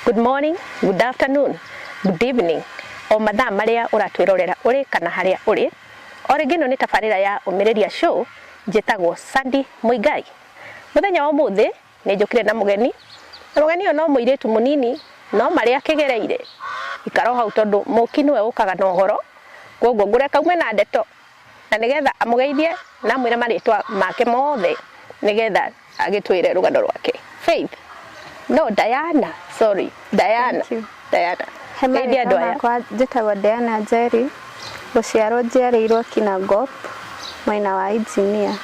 good morning, good afternoon, good evening. O mathaa maria uratwirorera uri kana haria uri. O ringi no ni tabarira ya Umiriria Show njitagwo Sandy Muigai. Muthenya wa umuthi ni njukire na mugeni. Mugeni uyu no muiritu munini no maria kigereire. Ikaro hau tondu muki niwe ukaga na uhoro. Koguo ngure kaume na ndeto. Na nigetha amugeithie na mwire maritwa make mothe nigetha agitwire rugano rwake. Faith. No, Diana. Sorry. Diana. Diana. Hemari kama kwa njitagwo Diana Njeri. Guciarwo njiarĩirwo Kinangop mwena wa engineer.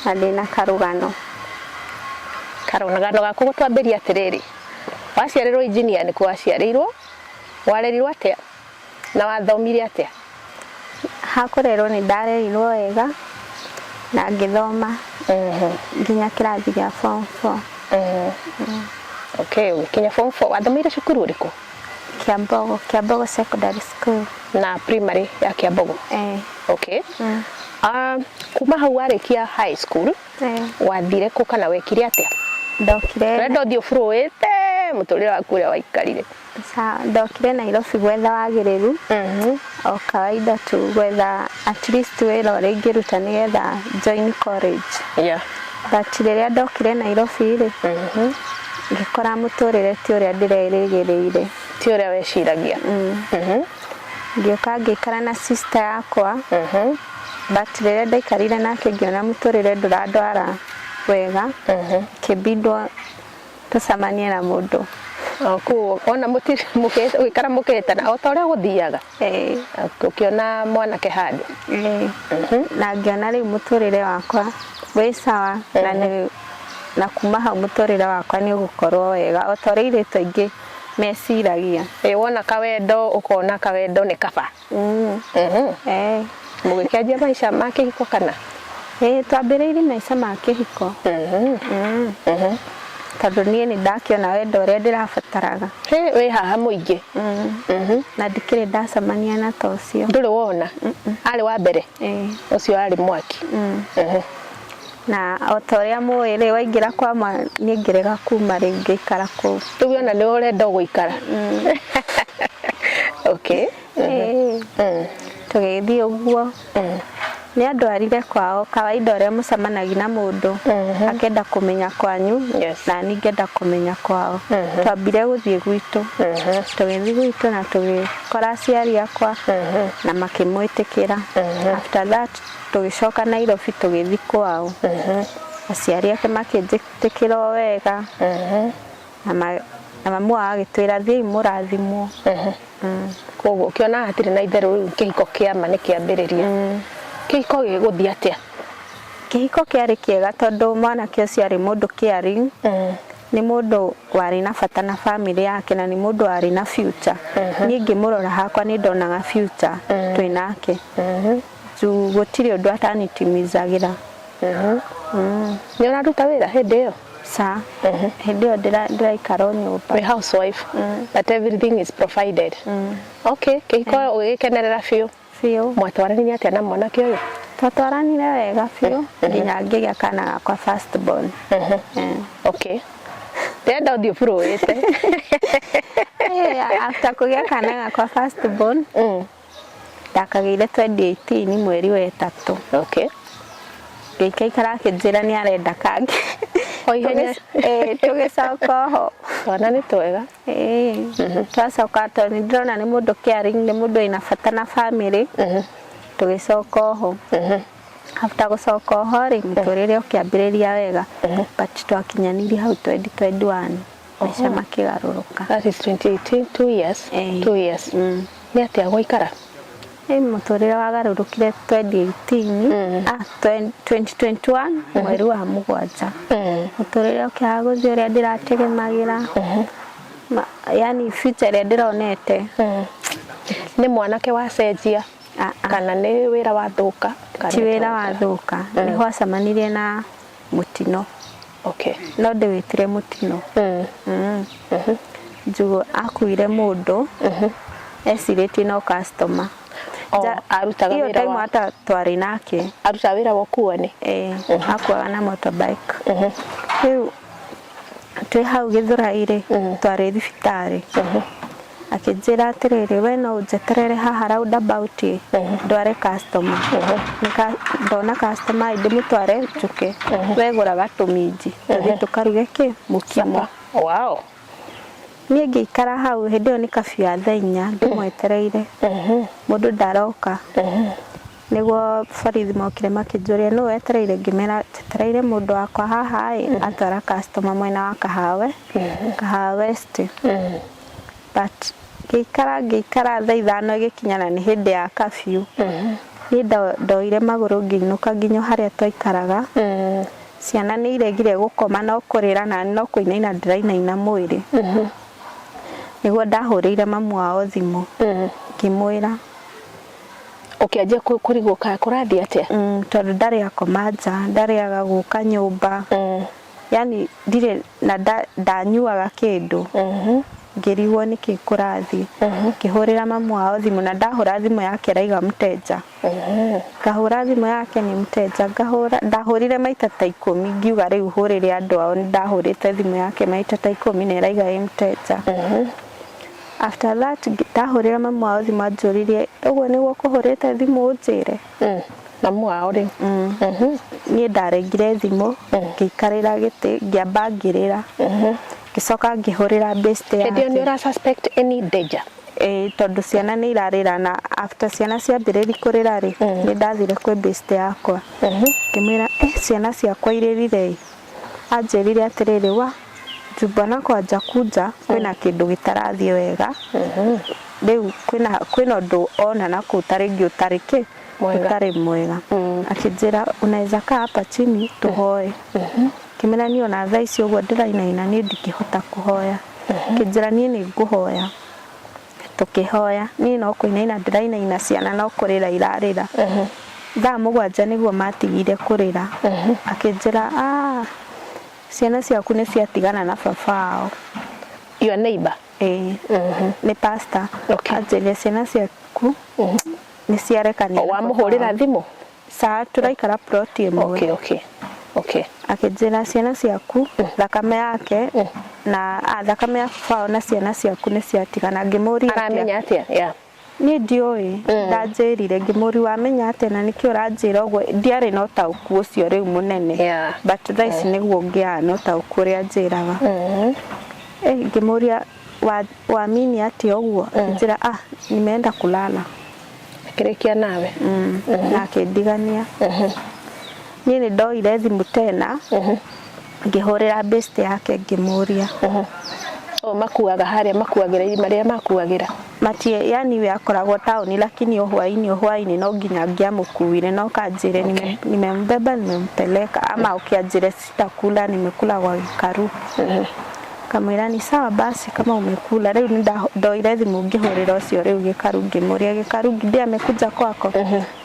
Na ndina karugano. Karugano gaku gutwambiria atiriri. Waciarĩrwo engineer ni kwaciarĩirwo. Warerirwo atia? Na wathomire atia? Hakurerwo ni ndarerirwo wega na ngithoma nginya kirathi gĩa form 4. Okay, ukinya form 4 wathomire cukuru uriku? Kiambogo Secondary School. Na primary ya Kiambogo? Okay. Kuma hau warikia high school, wathire ku kana wekire atia? Ndokire. Rendo dio fruite muturire waku uria waikarire. Ndokire Nairobi gwetha wagĩrĩru. O kawaida tu gwetha at least wĩra ũrĩa ingĩruta nigetha join college. Yeah. But rĩrĩa ndokire Nairobi rĩ, ngĩkora mũtũrĩre ti ũrĩa ndĩrerĩgĩrĩire. Ti ũrĩa weciragia. Ngĩũka ngĩikara na sister yakwa. But rĩrĩa ndaikarire nake ngĩona mũtũrĩre ndũrandwara wega. Kĩbindwo tucamanie na mũndũ. Ku ona mutiri mukete wikara muketana o ta uria guthiaga ukiona mwanake handu na ngiona ri muturire wakwa wi sawa na kuma hau muturire wakwa ni ugukorwo wega o ta uria iritu ingi meciragia wona kawendo ukona kawendo ni kaba mugikianjia maisha ma kihiko kana twambiriirie maisha ma kihiko tondu nie ni ndakiona wendo uria ndirabataraga wi haha muingi na ndikire ndacamania na tocio nduri wona ari wa mbere ucio ari mwaki na o ta uria mwire waingira kwa ni ngirega kuma ringi ikara ku riu ona ni urenda guikara okay tugithii uguo ni andwarire kwao kawaida uria mucamanagia na mundu akenda kumenya kwanyu na ni ngenda kumenya kwao twambire guthii gwitu tugithii gwitu na tugikora aciari akwa na makimwitikira after that tugicoka Nairobi tugithii kwao aciari ake makinjitikira wega na mamu agitwira thii murathimwo koguo ukiona hatire na itheru kihiko kia ma ni kiambiriria kihiko giguthia atia kihiko kiari kiega tondu mwanake ucio ari mundu caring ni mundu wari na bata na family yake na ni mundu wari na future ni ngimurora hakwa ni ndonaga future twinake ju gutiri undu atanitimizagira ni uraruta wira hindi iyo sa hindi iyo ndiraikara nyumba we housewife that everything is provided okay kihiko ugikenerera fiu mwatwarani atia na mwanake uyu twatwaranire wega fiu nginya ngigĩa kana gakwa first born okay tenda uthio furuite after kugĩa kana gakwa first born ndakagĩire 2018 mweri wa 3 okay ngĩikara akĩnjĩra ni arenda kangi tugicoka ho wana ni twega twacoka tondu ndirona ni mundu caring ni mundu ina bata na family tugicoka ho after gucoka ho ri muturire ukiambiriria wega but twakinyanirie hau 2021 maisha makigaruruka that is 2018 2 years ni atia gwaikara muturire wagarurukire 2021 mweri wa mugwanja muturire ukiaga guthii uria ndirategemagira yani future ria ndironete ni mwanake wacenjia kana ni wira wathuka ti wira wathuka ni hwacamanirie na mutino okay no ndiwitire mutino njugu akuire mundu esiriti no customer arutaga wira wa ata twari nake aruta wira wa kuani akuaga na motorbike twi hau Githurai twari thibitari akijira atiriri we no njeterere haha roundabout ndware customer ndona customer ndimutware njuke wegura gatumiji tuthi tukaruge ki mukimo. Wow. Niĩ ngĩikara hau hĩndĩ ĩyo nĩ kabiũ ya thaa 4 ndĩmwetereire mũndũ ndaroka nĩguo borithi mokire makĩnjũria nũ wetereire ngĩmera njetereire mũndũ wakwa haha atwara customer mwena wa Kahawa West but ngĩikara thaa 5 ĩgĩkinyana nĩ hĩndĩ ya kabiũ niĩ ndoire magũrũ ngĩinũka nginya harĩa twaikaraga ciana nĩ iregire gũkoma no kũrĩra na no kũinaina ndĩrainaina mwĩrĩ nĩguo ndahũrĩire mamu wao thimũ ngĩmwĩra ũkĩanjia kũrigwo kũrathiĩ atĩa tondũ ndarĩ akoma nja ndarĩaga gũka nyũmba yani ndirĩ na ndanyuaga kĩndũ ngĩrigwo nĩkĩ kũrathiĩ ngĩhũrĩra mamu wao thimũ na ndahũra thimũ yake araiga mũteja ngahũra thimũ yake nĩ mũteja ndahũrire maita ta 10 ngiuga rĩu hũrĩre andũ ao ndahũrĩte thimũ yake maita ta 10 na araiga ĩ mũteja. After that ndahũrĩra mamu wao thimũ anjũririe ũguo nĩguo kũhũrĩte thimũ ũnjĩre mamu wao rĩ niĩ ndarengire thimũ ngĩikarĩra gĩtĩ ngĩamba ngĩrĩra ngĩcoka ngĩhũrĩra best yake. Hĩndĩ ĩyo nĩ ũra suspect any danger? Tondũ ciana nĩ irarĩra na after ciana ciambĩrĩria kũrĩra rĩ nĩ ndathire kwĩ best yakwa ngĩmwĩra ciana ciakwa irĩrire anjĩrire atĩrĩrĩ wa mbona kwanja kuja kwĩna kĩndũ gĩtarathiĩ wega rĩu kwĩna ũndũ ona na kũu tarĩngĩ ũtarĩ ũtarĩ mwega akĩnjĩra unaweza kaa hapa chini tuhoe kĩmera niĩ ona thaa ici ũguo ndĩrainaina niĩ ndingĩhota kũhoya akĩnjĩra niĩ nĩ ngũhoya tũkĩhoya niĩ no kũinaina ndĩrainaina ciana no kũrĩra irarĩra thaa 7 nĩguo matigire kũrĩra akĩnjĩra ciana ciaku nĩ ciatigana na baba wao. Your neighbor? Nĩ pastor. Anjĩrire ciana ciaku nĩ ciarekanire. Wamũhũrĩra thimũ? Saa tũraikara plot ĩmwe. Okay. Akĩnjĩra ciana ciaku thakame yake na thakame ya baba wao na ciana ciaku nĩ ciatigana ngĩmũria aramenya atĩa? Niĩ ndiũĩ ndanjĩrire ngĩmũria wamenya atĩa na nĩkĩ ũranjĩra ũguo ndiarĩ na ũtaũku ũcio rĩu mũnene but thaa ici nĩguo ngĩaga na ũtaũku ũrĩa anjĩraga ngĩmũria wamini atĩa ũguo njĩra nimeenda kulala akĩrĩkia nawe na akĩndigania niĩ nĩ ndoire thimũ tena ngĩhũrĩra best yake ngĩmũria makuaga harĩa makuagĩra marĩa makuagĩra matie yani we akoragwo taoni lakini hwaini no nginya ngiamũkuire no kanjĩre nimembeba nimempeleka ama ukianjĩre sitakula nimekula kwa gĩkaru kamwĩra ni sawa basi kama umekula rĩu ndoire thimũ ngĩhũrĩra ũcio rĩu gĩkaru ngĩmũria gĩkaru ndiye amekuja kwako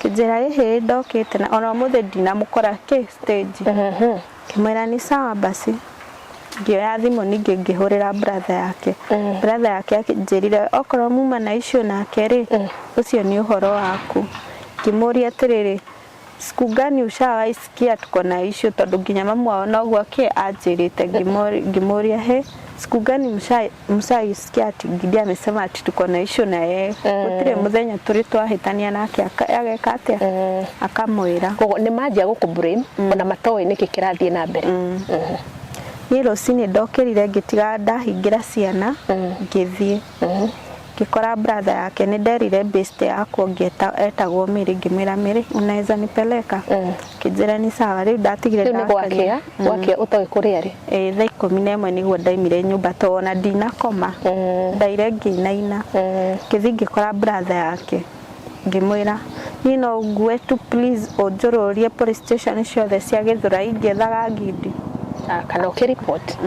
kĩnjĩra ndokĩte na ona mũthĩ ndinamũkora stage kĩmwĩra ni sawa basi ngĩoya thimũ ningĩ ngĩhũrĩra brother yake akĩnjĩrire okorwo muma na issue nake rĩ ũcio nĩ ũhoro waku ngĩmũria atĩrĩrĩ siku gani ushawaisikia tuko na issue tondũ nginya mamu wao noguo anjĩrĩte ngĩmũria siku gani mshaisikia ati Gidi amesema ati tuko na issue na yeye gũtirĩ mũthenya tũrĩ twahĩtania nake ageka atĩa akamwĩra koguo nĩ manjia gũkũblame ona matoĩ nĩkĩ kĩrathiĩ na mbere niĩ rũcinĩ ndokĩrire ngĩtiga ndahingĩra ciana ngĩthiĩ ngĩkora brother yake nĩ nderire best yakwa etagwo Mary ngĩmwĩra Mary unaweza nipeleka kĩnjĩra ni sawa rĩu ndatigire gwakĩa ũtoĩ kũrĩa rĩ thaa 11 nĩguo ndaimire nyũmba to ona ndinakoma ndaire ngĩinaina ngĩthiĩ ngĩkora brother yake ngĩmwĩra niĩ no ngue tu please ũnjũrũrie police station ciothe cia Gĩthũrai ngĩethaga Gidi kana ukiripoti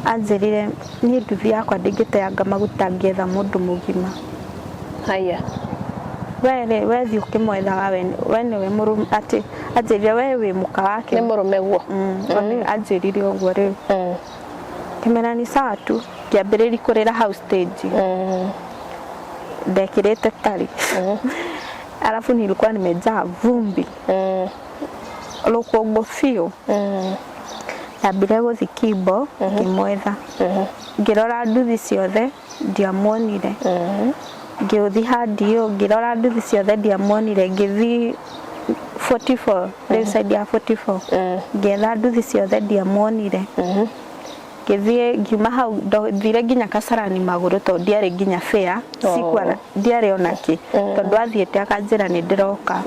anjĩrire niĩ nduthi yakwa ndingĩteanga maguta ngĩetha mũndũ mũgima haya we thiĩ ũkĩmwethaga we nĩwe mũrũme atĩ anjĩrire we wĩ mũka wake nĩ mũrũme guo anjĩrire ũguo rĩu kĩmera ni sawa tu ngĩambĩrĩria kũrĩra house stage ndekĩrĩte tari alafu nilikuwa nimejaa vumbi lukongo fio Ndambire guthi Kimbo ngimwetha ngirora nduthi ciothe ndiamuonire ngiuthi handio ngirora nduthi ciothe ndiamuonire ngithi 44 riu side ya 44 ngietha nduthi ciothe ndiamuonire ngithie ngiuma hau thire nginya Kasarani maguru to ndiari nginya fare sikwana ndiari onaki tondu athiete akanjira ni ndiroka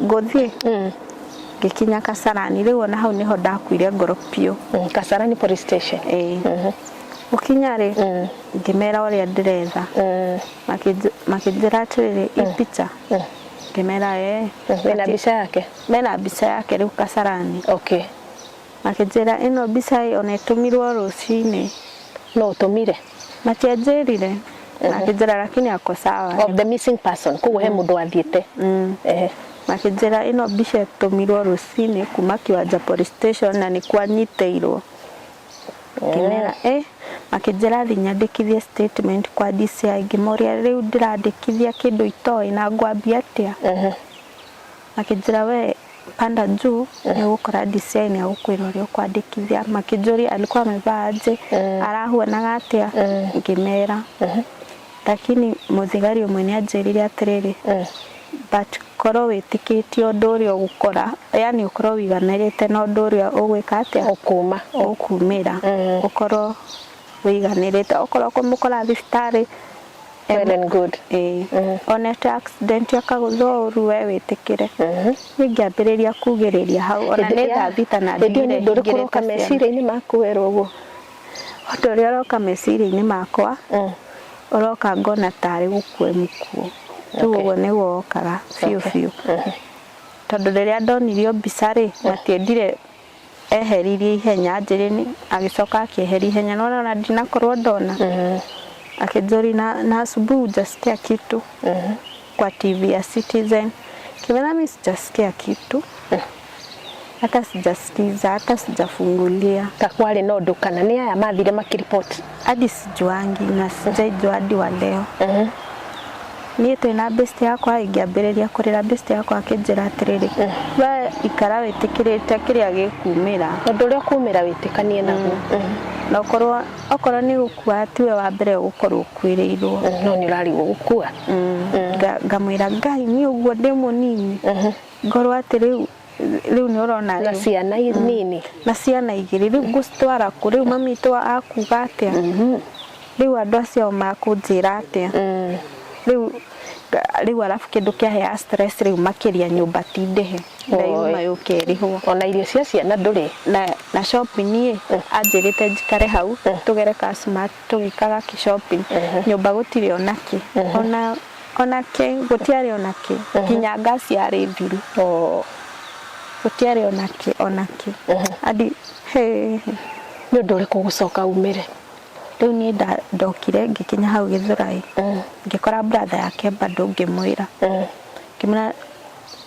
nguthie gikinya Kasarani riu ona hau niho ndakuire ngoro pio Kasarani police station ukinya ri ngimera uria ndiretha makijira atiriri ipicha ngimera mena bica yake mena bica yake riu Kasarani okay makijira ino bica ona itumirwo rucini no utumire matianjirire makijira lakini ako sawa of the missing person kugo he mundu athiete makijira ino bica itumirwo rucini kuma Kiwanja police station na ni kwanyiteirwo kimera makijira thinyandikithie statement kwa DCI ngimoria riu ndirandikithia kindu itoi na ngwambia atia makijira we panda juu ni gukora DCI ni agukwira uri kwandikithia makijuri alikuwa amevaa aje arahuonaga atia ngimera lakini muthigari umwe ni anjirire atiriri but koro witikitie undu uria gukora yani ukoro wiganirite na undu uria ugwika atia ukumira ukoro wiganirite ukoro kumukora thibitari well and good onete accident yakagutho uru we witikire ningiambiriria kugiriria hau ona ni thita na ndire ndurikuroka meciria-ini maku wero uguo undu uria uroka meciria-ini makwa uroka ngona tari gukue mukuo tuguo niguo wokaga fiu tondu riria ndonirio mbica ri matiendire eheririe ihenya njirini agicoka akieheria ihenya nona ndinakorwo ndona akijori na asubuhi hujasikia kitu kwa TV ya Citizen kimena mimi sijasikia kitu hata sijasikiza hata sijafungulia takwari no ndukana ni aya mathire makiripoti hadi sijuangi na sijaijua hadi wa leo ni twina best yakwa ingiambiriria kurira best yakwa akinjira atiriri we ikara witikirite kiria gikumira undu uria kumira witikanie naguo na okorwo ni gukua tiwe wa mbere gukorwo kwiriirwo no ni urarigwo gukua ngamwira Ngai ni uguo ndi munini ngorwo ati riu ni urona na ciana nini na ciana igiri riu ngustwara ku riu mami twa akuga atia riu andu acio makunjira atia riu alafu kindu kia stress riu makiria nyumba tindehe ndaiuma yukerihwo ona irio cia ciana nduri na shopping anjirite njikare hau tugere ka smart tugikaga ki shopping nyumba gutire onaki onake gutiare onaki kinya ngasi yari thiru gutiare onaki adi ni nduri kugucoka umire riu ni ndokire ngikinya hau Githurai ngikora brother yake bado ngimwira kimena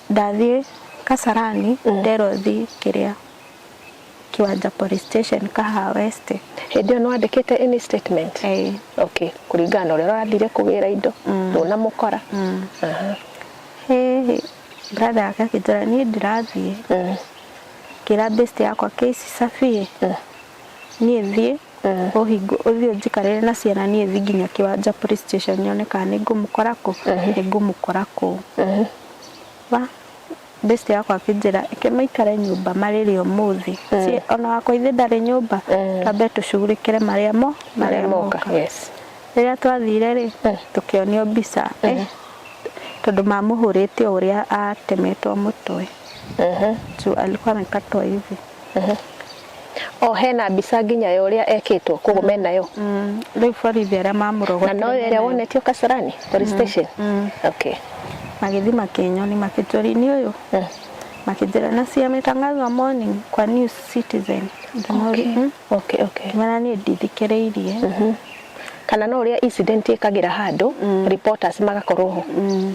ndathie Kasarani nderothi kiria Kiwanja police station Kaha West ndio no andikite any statement okay kuringana uria rathire kugira indo ndona mukora brother yake akijira ni ndirathie kira best yakwa case safi ni thie ohingo uthio njikarire na ciana ni thi nginya Kiwanja police station nyone kana ni ngumukora ku ni ngumukora ku wa best yakwa akijira ikemaikare nyumba maririo muthi si ona wako ithe ndari nyumba tambe tushugurikire mariamo yes riria twathire ri tukionio mbica tondu mamuhurite uria atemetwo mutwe tu alikuwa amekatwa hivi hena mbica nginya ya uria ekitwo kugo menayo riu borithi aria mamurogotire na no iria wonetio Kasarani police station okay magithi makinyoni makitori-ini uyu makijira na cia mitangazo morning kwa News Citizen okay mana ni ndithikiriirie kana no uria incident ikagira handu reporters magakorwo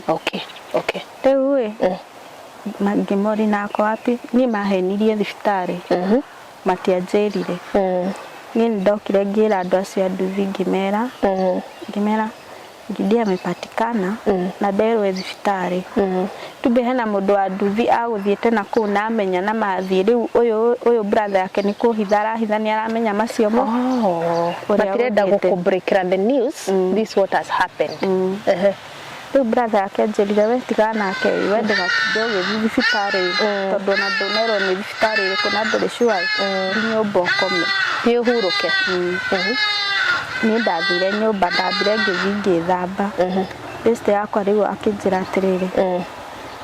okay riu magimori nako wapi ni mahenirie thibitari matianjirire ni ndokire ngira andu acio nduthi ngimera Gidi amepatikana na nderwe thibitari tumbe hena mundu wa nduthi aguthiete na ku na amenya na mathie riu uyu brother yake ni kuhithara hithani aramenya macio mo batirenda gukubreakira the news this what has happened riu brother yake anjirire we tigana nake wende gakidoge thibitari tondu na ndonero ni thibitari ri kuna ndore sure nyumba ukome pio huruke ni ndathire nyumba ndambire ngithamba beste yakwa riu akinjira atiriri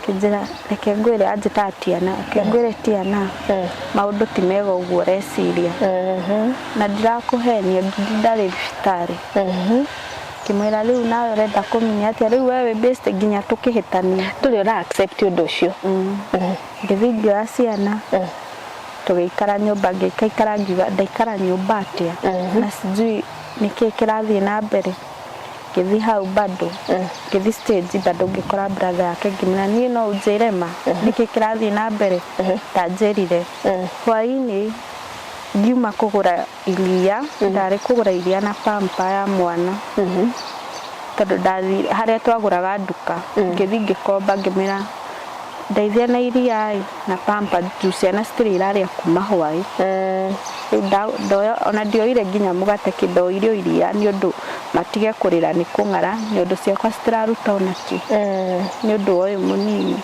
kinjira reke ngwire anjitatiana kengwire tiana maundu ti mega uguo reciria na ndirakuhenia ndari thibitari kimwira riu nawe renda kumenya atia riu wewe beste nginya tukihitania tuli ra accept undu ucio ngithingio aciana tugiikara nyumba ngikaikara ngiuga ndaikara nyumba atia na sijui niki kirathie na mbere kithi hau bado kithi stage bado ngikora brother yake ngimena nie no unjirema niki kirathie na mbere tanjirire hwaini ngiuma kugura iria ndari kugura iria na pampa ya mwana tondu ndathi haria twaguraga nduka ngithi ngikomba ngimera ndaithia na iria na pampa juice na stiri iraria kuma hwai ndoyo ona ndioire nginya mugate kindo irio iria ni undu matige kurira ni kungara ni undu ciakwa citiraruta onaki ni undu uyu munini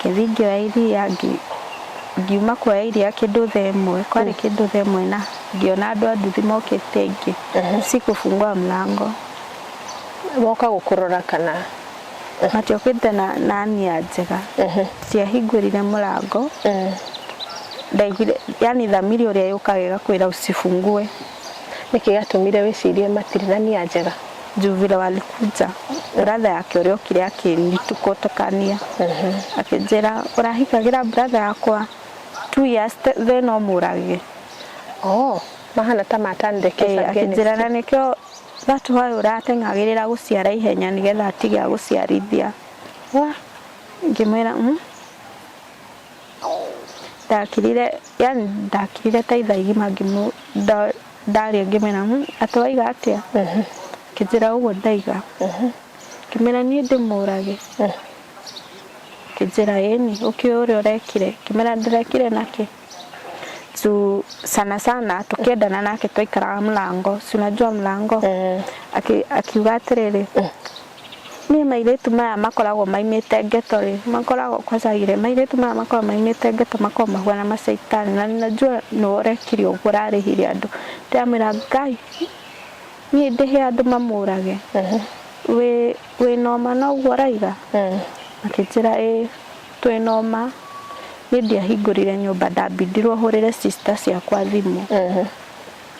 kithi ya iria ngiuma kwa iria kindu themwe kwari kindu themwe na ngiona andu anduthi mokete ingi sikufungua mlango moka gukurora kana matiokite na nia njega ciahingurire murango ndaigire yani thamiri uria yukaga kwira usifungue niki gatumire wicirie matirirania njega juvira walikuja brother yake uria okire akinitukotakania akinjira urahikagira brother yakwa 2 years then omurage mahana ta matandekeza akinjira na nikyo that why uratengagirira guciara ihenya nigetha atiga guciarithia ngimwira ndakirire ta ithaigi magimu ndari ngimena atwaiga atia kijira ugo ndaiga kimena nie ndimurage kijira yeni ukiore urekire kimena ndirekire nake tu sana tukiendana nake twaikara mlango unajua mlango akiuga atiriri ni mairetu maya makoragwo maimite ngetori makoragwo kwacagire mairetu maya makoragwo maimite ngeto makoragwo mahwana macaitani na ninajua nurekire uguo rarihire andu ndamira ngai ni ndihe andu mamurage we noma no uguo raiga akijira twi noma ni ndiahingurire nyumba ndambindirwo hurire sister ciakwa thimu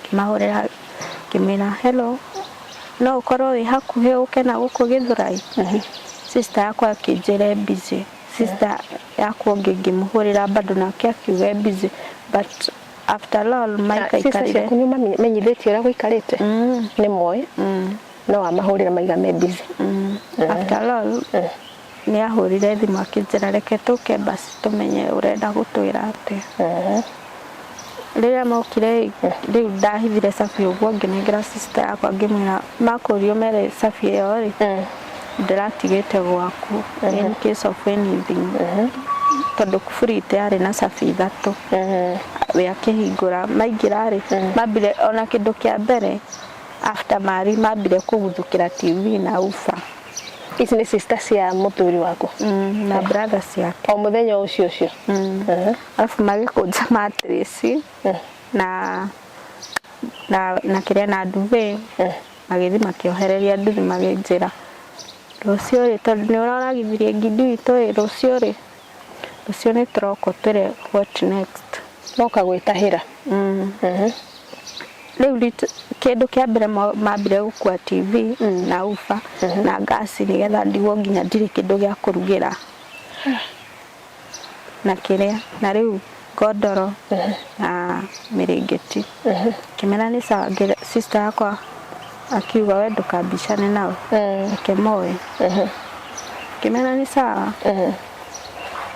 kimahurira kimena hello no ukorwo wi hakuhe ukena guku Githurai sister yakwa akijire busy sister yakwa ngimuhurira bado nake akiuga busy but after all Mike ikarire kunyuma menyitheti ura guikarite ni moy no amahurira maiga me busy after all ni ahurire thimu akijira reke tuke basi tumenye urenda gutwira ate rĩrĩa mokire riu ndahithire cabi uguo nginengera sister yakwa ngimwira makurio mere cabi iyo ri ndiratigite gwaku in case of anything tondu kufurite ari na cabi 3 we akihingura maingira ri mambire ona kindu kia mbere after mari mambire kuguthukira TV na ufa ici ni sister cia muthuri wako na brother ciake o muthenya ucio alafu magikunja matresi na kiria na nduve magithi makiohereria nduthi maginjira rucio ri tondu ni uraragithirie ngindi itu rucio ni turoko twire what next moka gwitahira riu kindu kia mbere mambire gukua TV na ufa na gas nigetha ndigwo nginya ndiri kindu gia kurugira na kiria na riu godoro na mirengeti kimena ni sawa sister yakwa akiuga we ndukambicane nao kemoe kimena ni sawa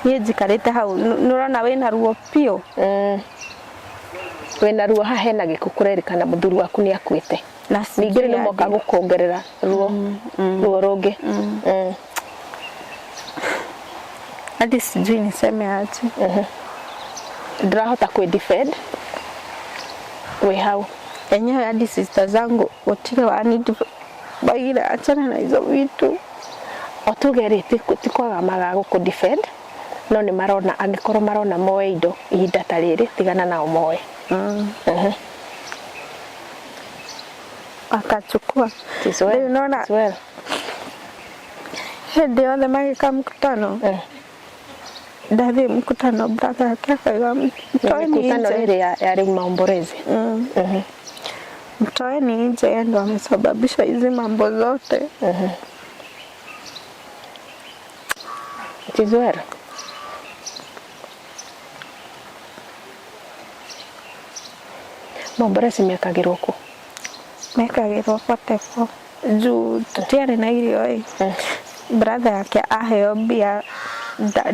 nie njikarite hau nurona wina ruo pio wena ruo hahe na gikukurerikana muthuri waku ni akwite ningire no moka gukongerera ruo ruo rungi hadi sijui niseme aje ndirahota kwi defend we how enyewe hadi sister zangu wotire wani bagira achana na hizo vitu otugerete kutikwaga magago ku defend no ni marona angikoro marona moe indo ihinda tariri tigana nao moe akachukua ndio unaona hedi yale magika mkutano Davi mkutano brother yake akaga mkutano ile ya maombolezi mtoeni nje ndo amesababisha hizi mambo zote Tizuera maombolezi mekagirwo ku tefo juu tutiare na irio brother yake aheo bia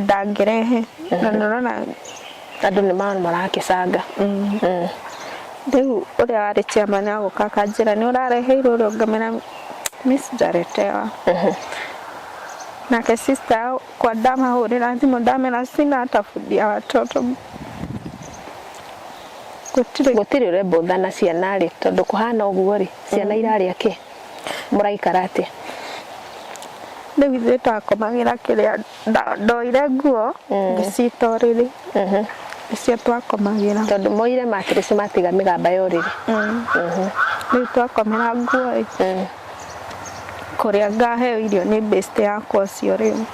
dangerehe na nona andu ni maana marakisanga Deu uria ari chairman ago kakanjira ni urareheirwo ro ngamena Miss Jaretewa na ke sister kwa dama hore lazima dame na sina atafudia watoto gutiri ure bothana ciana ri tondu kuhana uguo ri ciana irari ake muraikarate Deu izeta komagira kiria ndoire nguo ngicitoriri icio twakomagira tondu moire matress matiga migamba yoriri ni twakomera nguo kuria ngaheo irio ni best yakwa cio riu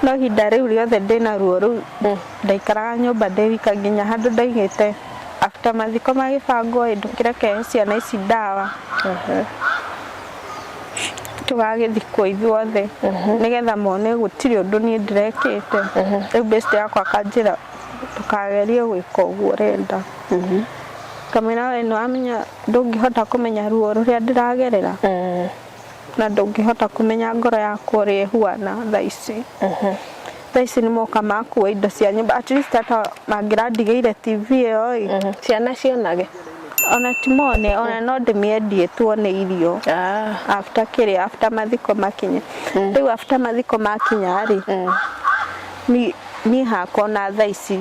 no hinda riu riothe ndina ruo riu ndaikaraga nyumba ndewika nginya handu ndaigite after mathiko magibangwo ndukire ke ciana ici ndawa tugagithikwo ithuothe nigetha mone gutiri undu ni ndirekite riu best yakwa kanjira tukagerie gwika uguo renda kamera we no amenya ndungihota kumenya ruo ruria ndiragerera na ndungihota kumenya ngoro yakwa uri huana thaici thaici ni moka makuwa indo cia nyumba at least hata mangirandigeire TV oi ciana cionage ona timone ona no ndimiendie tuone irio after mathiko makinya riu after mathiko makinya ri ni hakwa na thaici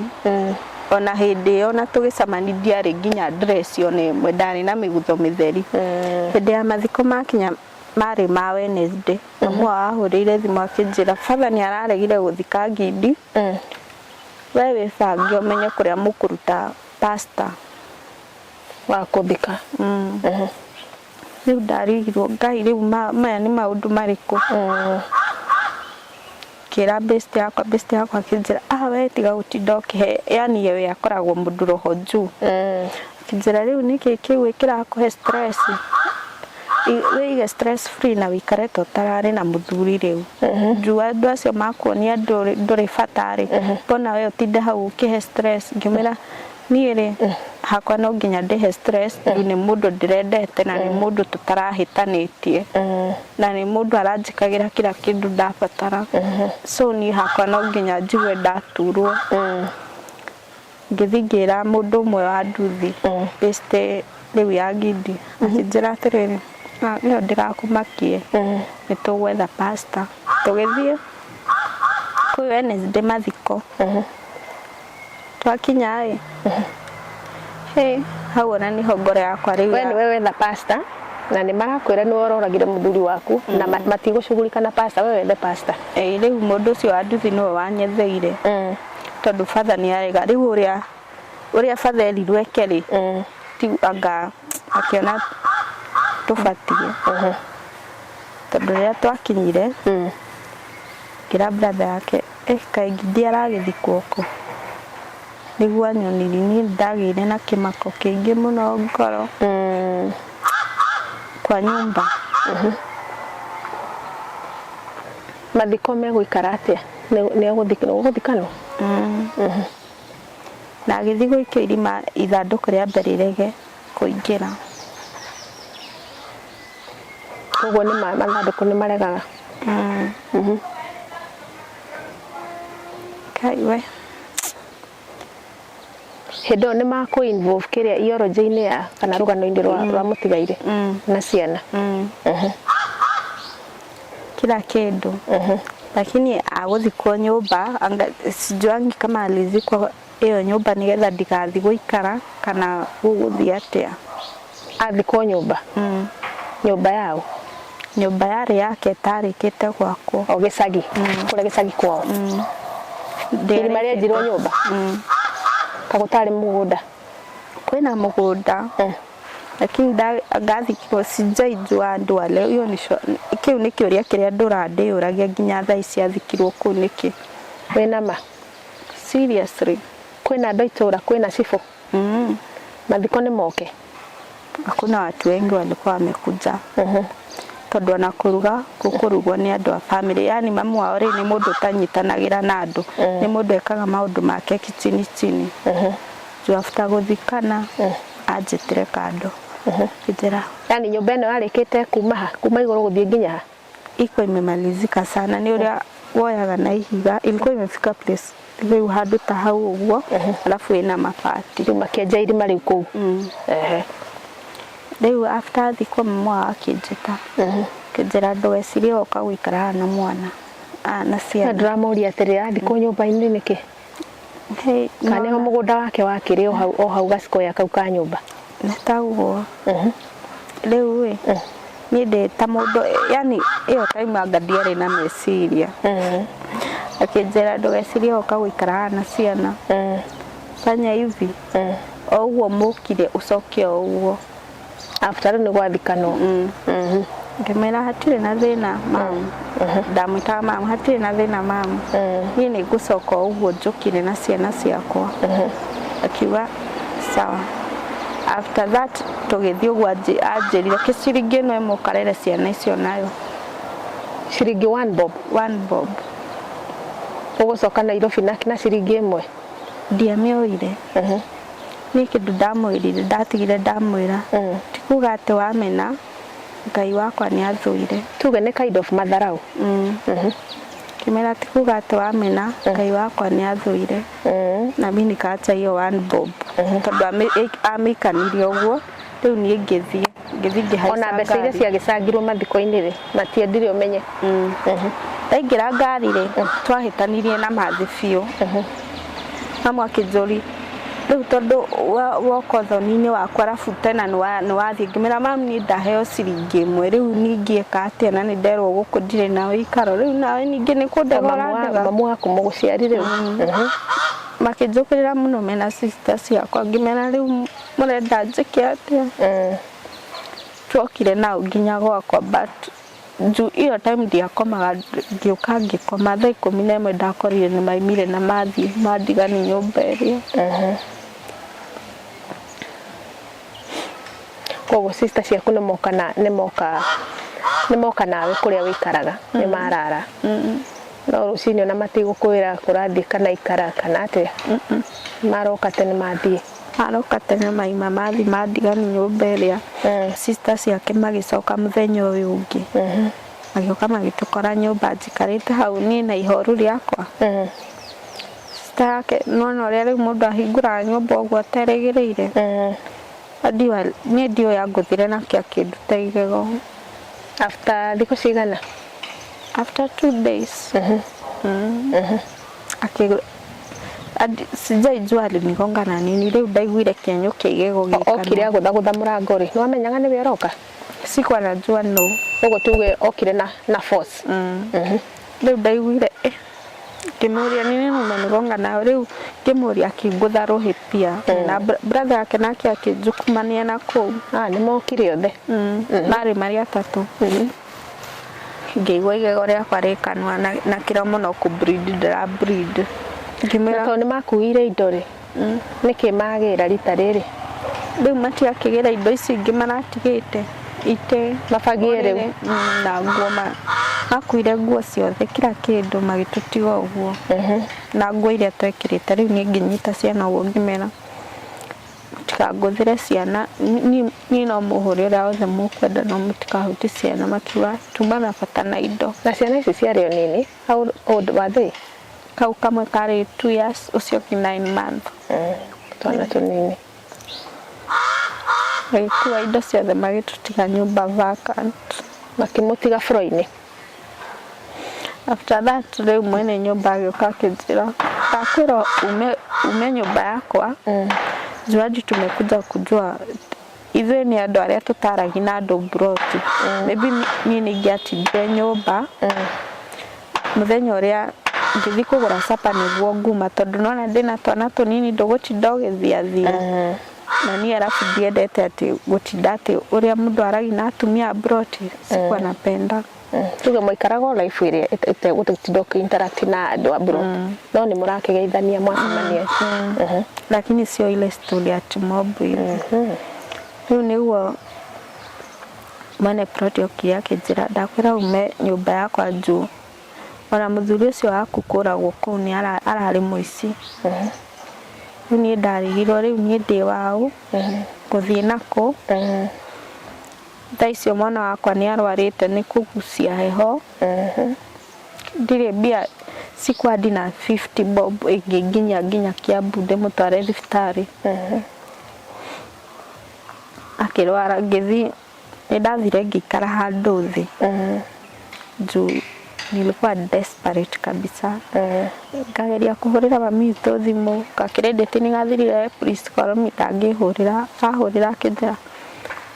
ona hindi ona tugicamani ndiari nginya dress one mwe ndani na migutho mitheri hindi ya mathiko makinya mari ma Wednesday mwa ahurire thimu akinjira father ni araregire guthika ngindi wewe bangi umenye kuria mukuruta pastor wa kuthika riu ndarigirwo ngai riu maya ni maundu mariku kira best yakwa kinjira we tiga gutinda ukihe yani yewe akoragwo mundu roho juu kinjira riu niki kiwikira ko stress we stress free na wikare totarari na muthuri riu juu andu acio makuonia nduri fatari bona we utinde hau ukihe stress ngimira niire hakwa no nginya ndihe stress ni mundu ndirendete na ni mundu tutarahitanitie na ni mundu aranjikagira kila kindu ndabatara so ni hakwa no nginya njigwe ndaturwo ngithingira mundu mwe wa nduthi beste riu ya ngindi njira atiriri leo ndirakumakie nitugwetha pasta tugithie kwi Wednesday mathiko twakinya hau ona niho ngoro yakwa riu we ni wewe na pasta na ni marakwira ni wororagire muthuri waku na matigushugulika na pasta wewe the pasta riu mundu ucio wa nduthi no wanyetheire tondu father ni arega riu uria father erirwe keri ti anga akiona tufatie tondu ria twakinyire kira brother yake kaingidi aragithikwo ko niguo nyoniri ni ndagire na kimako kingi muno ngoro kwa nyumba mathiko megwikara atia ni guthikano na githigo ikirima ithanduku ria mbere irege kuingira koguo ni mathanduku ni maregaga kai we Hedo ne ma ko involve kiria ioroje-ini ya kana rugano-ini rwa mutigaire na ciana. Kila kindu. Lakini aguthikwo nyumba sijuangi kama alizikwa iyo nyumba nigetha ndigathi guikara kana guguthi atia. Athikwo nyumba. Nyumba yao. Nyumba yari yake tarikite gwakwo. O gicagi. Kule gicagi kwao. Ndiri maria njirwo nyumba. Kagutari mugunda. Kwina mugunda. Lakini ngathikirwo sinjaijua andu ale iyo ni kiu ni kiuria kiria ndurande uragia nginya thaa ici athikirwo ku niki. Wena ma. Seriously. Kwina andu itura, kwina cifo. Mathiko ni moke. Hakuna watu wengi walikuwa wamekuja. Tondu ana kuruga kukurugwo ni andu a family, yani mamu wao ni mundu tanyitanagira na andu, ni mundu ekaga maundu make chini. After guthikana ajitire kando. Kijera. Yani nyumba ino yarikite kuma iguru guthie nginya ha. Iko imemalizika sana, ni uria woyaga na ihiga ilikuwa imefika place riu handu ta hau uguo, alafu ina mabati makienja irima riu kuu. Riu after thikå mwa akinjita kinjira ndwecirie oka gwikara na mwana na ciana. Ndiramuria atirira athikwo nyumba-ini niki? Kana ho mugunda wake wakiri o hau gaciko ya kau ka nyumba. Nitaguo. Riu ni ndeta mundu, yani iyo time anga ndiari na meciria. Akinjira ndwecirie oka gwikara na ciana. Fanya hivi. Oguo mukire ucoke oguo. After ni gwathikano. Ngemera hatire na thina mamu. Ndamwita mamu hatire na thina mamu. Ni ni gucoka uguo njukire na ciana ciakwa. Akiuga sawa. After that tugithii uguo anjirire kiciringi no mukarere ciana icio nayo. Ciringi 1 bob. 1 bob. Ugucoka Nairobi na ciringi imwe. Ndiamioire. Ni kindu ndamwirire ndatigire ndamwira. Tikuga ati wamena Ngai wakwa ni athuire. Tuge ni kind of matharau. Kimera tikuga ati wamena Ngai wakwa ni athuire. Na mimi nikacha hiyo 1 bob. Tondu amikanirie uguo riu ni ngithie ngihaica. Ona mbeca iria ciagicangirwo mathiko-ini ri matiendire umenye. Ndaingira ngari ri twahitanirie na mathi biu. Mamu akinjuri riu tondu woko thoni-ini wakwa arafu tena ni wathie ngimera mamu ni ndaheo ciringi imwe riu ningieka atia na ni nderwo guku ndire nawe ikaro riu nawe ningi ni kundegora mamu waku muguciarire. Makinjukirira muno mena sister ciakwa ngimera riu murenda njike atia. Twokire nao nginya gwakwa but juu iyo time ndiakomaga ngiuka ngikoma thaa 11 ndakorire ni maimire na mathi mandigani nyumba iria. Koguo sister ciaku ni moka nawe kuria wikaraga ni marara. No rucinio na matigukwira kurathi kana ikara kana atia. Maroka tene mathie. Maroka tene maima mathi mandigani nyumba iria. Sister ciake magicoka muthenya uyu ungi. Magioka magitukora nyumba njikarite hau ni na ihoru riakwa. Sister yake nona uria riu mundu ahingura nyumba uguo aterigirire. Ni ndio yanguthire na kia kindu ta igego. After thiko cigana? After 2 days. Sijaijua alinigonga na nini riu ndaiguire kienyo kia igego gikana. Okire agutha murango ri. Niwamenyaga ni weroka? Sikwa najua no. Ugo tuge okire na force. Riu ndaiguire kimuria nini umenigonga na riu kimuria akingutha rohi pia. Na brother yake nake akijukumania na kou. Ni mokire othe. Mari mari atatu. Ngeigua igego riakwa rikanwa na kira muno ku breed ndira breed. Ngimera to ni makuire indo ri. Niki magira rita riri. Riu matiakigira indo ici ingi maratigite ite mabagie riu na nguo makuire nguo ciothe kira kindu magitutiga uguo. Na nguo iria twekirite riu ni nginyita ciana uguo ngimera tikaguthire ciana ni no muhuri uria othe mukwenda no mutikahuti ciana makiuga tumana bata na indo. Na ciana ici ciario nini how old were they? Kau kamwe kari 2 years ucio ki 9 months. twana tunini agikuwa indo ciothe magitutiga nyumba vacant makimutiga floor-ini. After that rĩu mwene nyumba agĩũka akĩnjĩra takwĩra ume nyumba yakwa juaji tumekuja kujua ithuĩ nĩ andũ arĩa tũtaragi na andũ mburoti maybe niĩ nĩingĩatindire nyumba mũthenya ũrĩa ngĩthiĩ kũgũra sapa nĩguo nguma tondũ nona ndĩna twana tũnini ndũgũtinda ũgĩthiathia na niĩ arabu ndiendete atĩ gũtinda atĩ ũrĩa mũndũ aragi na atumia mburoti sikuwa napenda. Tuge mũikaraga life ĩrĩa ĩtegũtinda ũkĩinteract na andũ a mburoti no nĩ mũrakĩgeithania mwacemania lakini sio ile story ya mob hivi. Rĩu nĩguo mwene proti okire akĩnjĩra ndakwĩra ume nyũmba yakwa njũ ona mũthuri ũcio waku kũragwo kũu nĩ ararĩ mũici. Rĩu niĩ ndarigirwo rĩu niĩ ndĩ wau gũthiĩ nako thaa icio mwana wakwa nĩ arwarĩte nĩ kũgucia heho ndirĩ mbia sikuwa ndina 50 bob nginya Kiambu ndĩmũtware thibitarĩ akĩrwara ngĩthiĩ nĩndathire ngĩikara handũ thĩ juu nilikuwa desperate kabisa. Ngageria kuhurira mami witũ thimũ ngakĩrĩndĩti nĩgathirire police call ndangĩhũrĩra ahũrĩra akĩnjĩra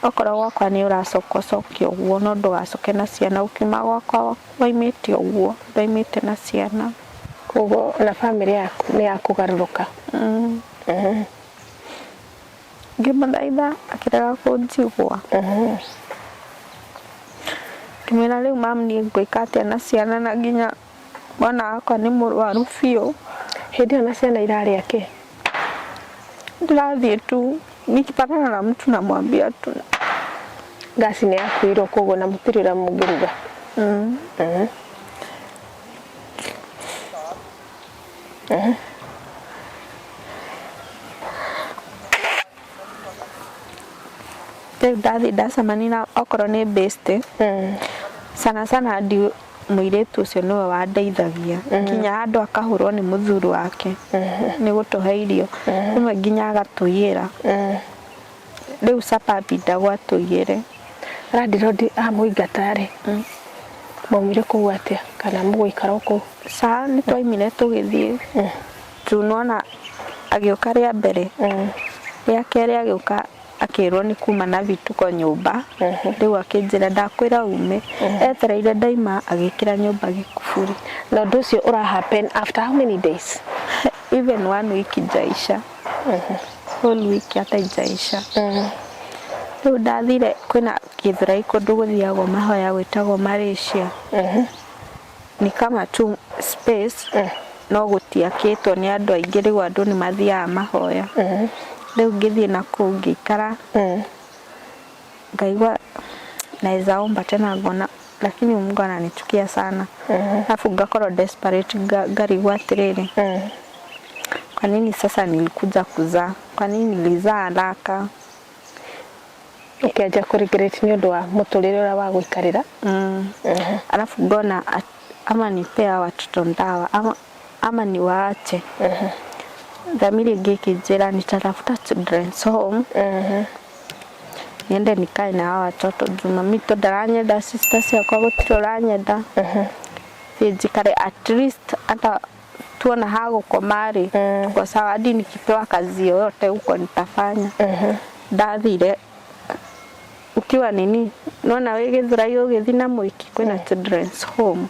okorwo gwakwa nĩ ũracokocokio ũguo no ndũgacoke na ciana ũkiuma gwakwa waimĩte ũguo ndaimĩte na ciana koguo na family yaku nĩ yakũgarũrũka. Ngĩmũthaitha akĩrega kũnjigua ngĩmwĩra rĩu mamu niĩ ngwĩka atĩa na ciana na nginya mwana wakwa nĩ mũrwaru biũ. Hĩndĩ ĩyo na ciana irarĩa kĩ? Ndĩrathiĩ tu nikipatana na mtu namwambia tu gasi nĩ yakuirwo koguo na mũtirĩ ũrĩa mũngĩruga. Rĩu ndathiĩ ndacemania na okorwo nĩ best sana ndi mũirĩtu ũcio nĩwe wandeithagia nginya handũ akahũrwo nĩ mũthuri wake nĩ gũtũhe irio rĩmwe nginya agatũiyĩra. Rĩu sapa mbindagwo atũiyĩre Randirodi amũingata-rĩ maumire kũu atĩa kana mũgũikara kũu? Saa nĩ twaimire tũgĩthiĩ juu nona agĩũka rĩa mbere rĩa kerĩ agĩũka akĩrwo nĩ kuma na vituko nyũmba rĩu akĩnjĩra ndakwĩra ume etereire ndaima agĩkĩra nyũmba gĩkuburi. Na ũndũ ũcio ũra happen after how many days? Even 1 week njaisha whole week hata njaisha. Rĩu ndathire kwĩna Gĩthũrai kũndũ gũthiagwo mahoya gwĩtagwo Malaysia ni kama tu space no gũtiakĩtwo nĩ andũ aingĩ rĩu andũ nĩ mathiaga mahoya. Leo ngĩthiĩ na kũu ngĩikara ngaigua naweza omba tena ngona lakini Mungu ananichukia sana. Alafu ngakorwo desperate ngarigwa atĩrĩrĩ kwa nini sasa nilikuja kuzaa, kwa nini nilizaa haraka? Ukianjia kuregret nĩ ũndũ wa mũtũrĩre ũrĩa wa gũikarĩra. Alafu ngona ama nipea watoto ndawa ama niwaache. Dhamiri ngĩkĩnjĩra nitatafuta children's home niende nikae na hawa watoto juu mami to ndaranyenda sister ciakwa gũtirĩ ũranyenda njikare at least hata tuona ha gũkoma-rĩ kwa sawa hadi nikipewa kazi yoyote huko nitafanya. Ndathire ukiwa nini nona we Gĩthũrai ũgĩthiĩ na mwĩki kwĩna children's home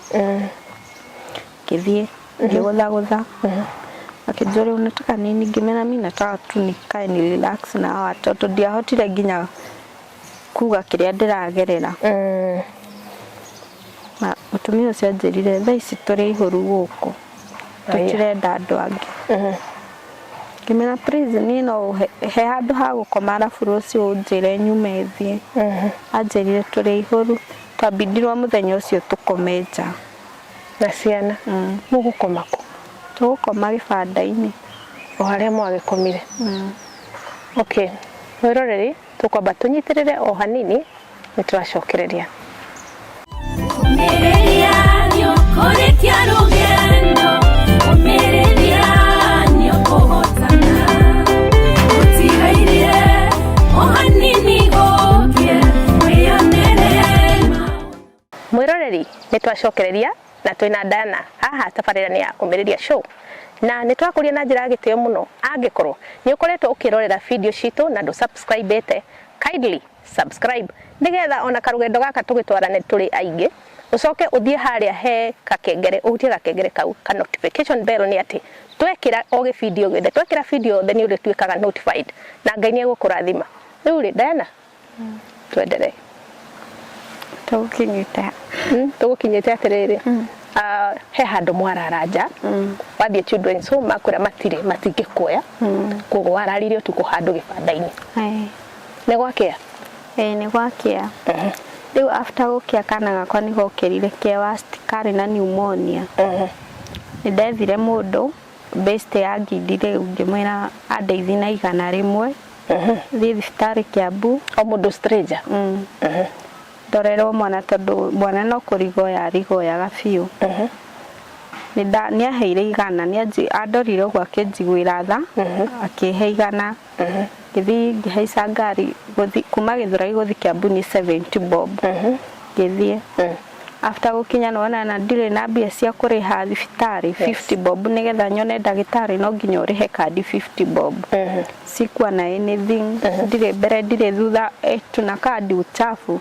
ngĩthiĩ ngĩgũthagũtha akijua unataka nini ngimena mimi nataka tu nikae ni relax na hawa watoto ndiahotire nginya kuga kĩrĩa ndĩragerera. Na mũtumia ũcio anjĩrire thaa ici tũrĩ ihũru gũkũ tũtirenda andũ angĩ. Ngĩmena please niĩ no he handũ ha gũkoma arabu rũciũ ũnjĩre nyume thiĩ. Anjĩrire tũrĩ ihũru twambindirwo mũthenya ũcio tũkome nja na ciana. Mũgũkoma kũ? Tũgũkoma gĩbanda-inĩ o harĩa mwagĩkomire. Okay, mwĩroreri tũkwamba tũnyitĩrĩre o hanini nĩ tũracokereria. Umereria nĩ ũkũrĩkia rũgendo, umereria nĩ ũkũhotana, nitwacokereria na twina Diana haha tabarĩra ya Ũmĩrĩria Show na nitwakuria na njĩra gĩtĩo mũno angĩkorwo nĩ ũkoretwo ũkĩrorera video citũ na ndũ subscribe kindly subscribe nigetha ona karugendo gaka tũgĩtwarane tũrĩ aingĩ ucoke uthie haria he kakengere uhutie gakengere kau ka notification bell ni ati twekira o video gĩothe twekira video then you tuikaga notified na Ngai nĩ egũkũrathima rĩu rĩ Diana twendelee tũgũkinyĩte atĩrĩrĩ he handũ mwararanja wathie children's home makwĩra matingĩkuoya koguo wararirie ũtukũ handũ gĩbanda-inĩ nĩ gwakĩa nĩ gwakĩa rĩu after gũkĩa kana gakwa nĩ gokĩrire ke worst karĩ na pneumonia nĩ ndethire mũndũ best ya ngindire ngĩmwĩra andeithi na 100 thiĩ thibitarĩ Kiambu o mũndũ stranger ndorerwo mwana tondũ mwana no kũrigwo yarigwoyaga biũ nĩ aheire 100 andorire ũguo akĩnjiguĩra tha akĩhe 100 gĩthiĩ ngĩhaica ngari kuma Gĩthũrai gũthiĩ Kiambu ni 70 bob gĩthiĩ after gũkinya nona na ndirĩ na mbia cia kũrĩha thibitarĩ 50 bob nĩgetha nyone ndagĩtarĩ no nginya ũrĩhe kandi 50 bob sikuwa na anything ndirĩ mbere ndirĩ thutha tuna kandi uchafu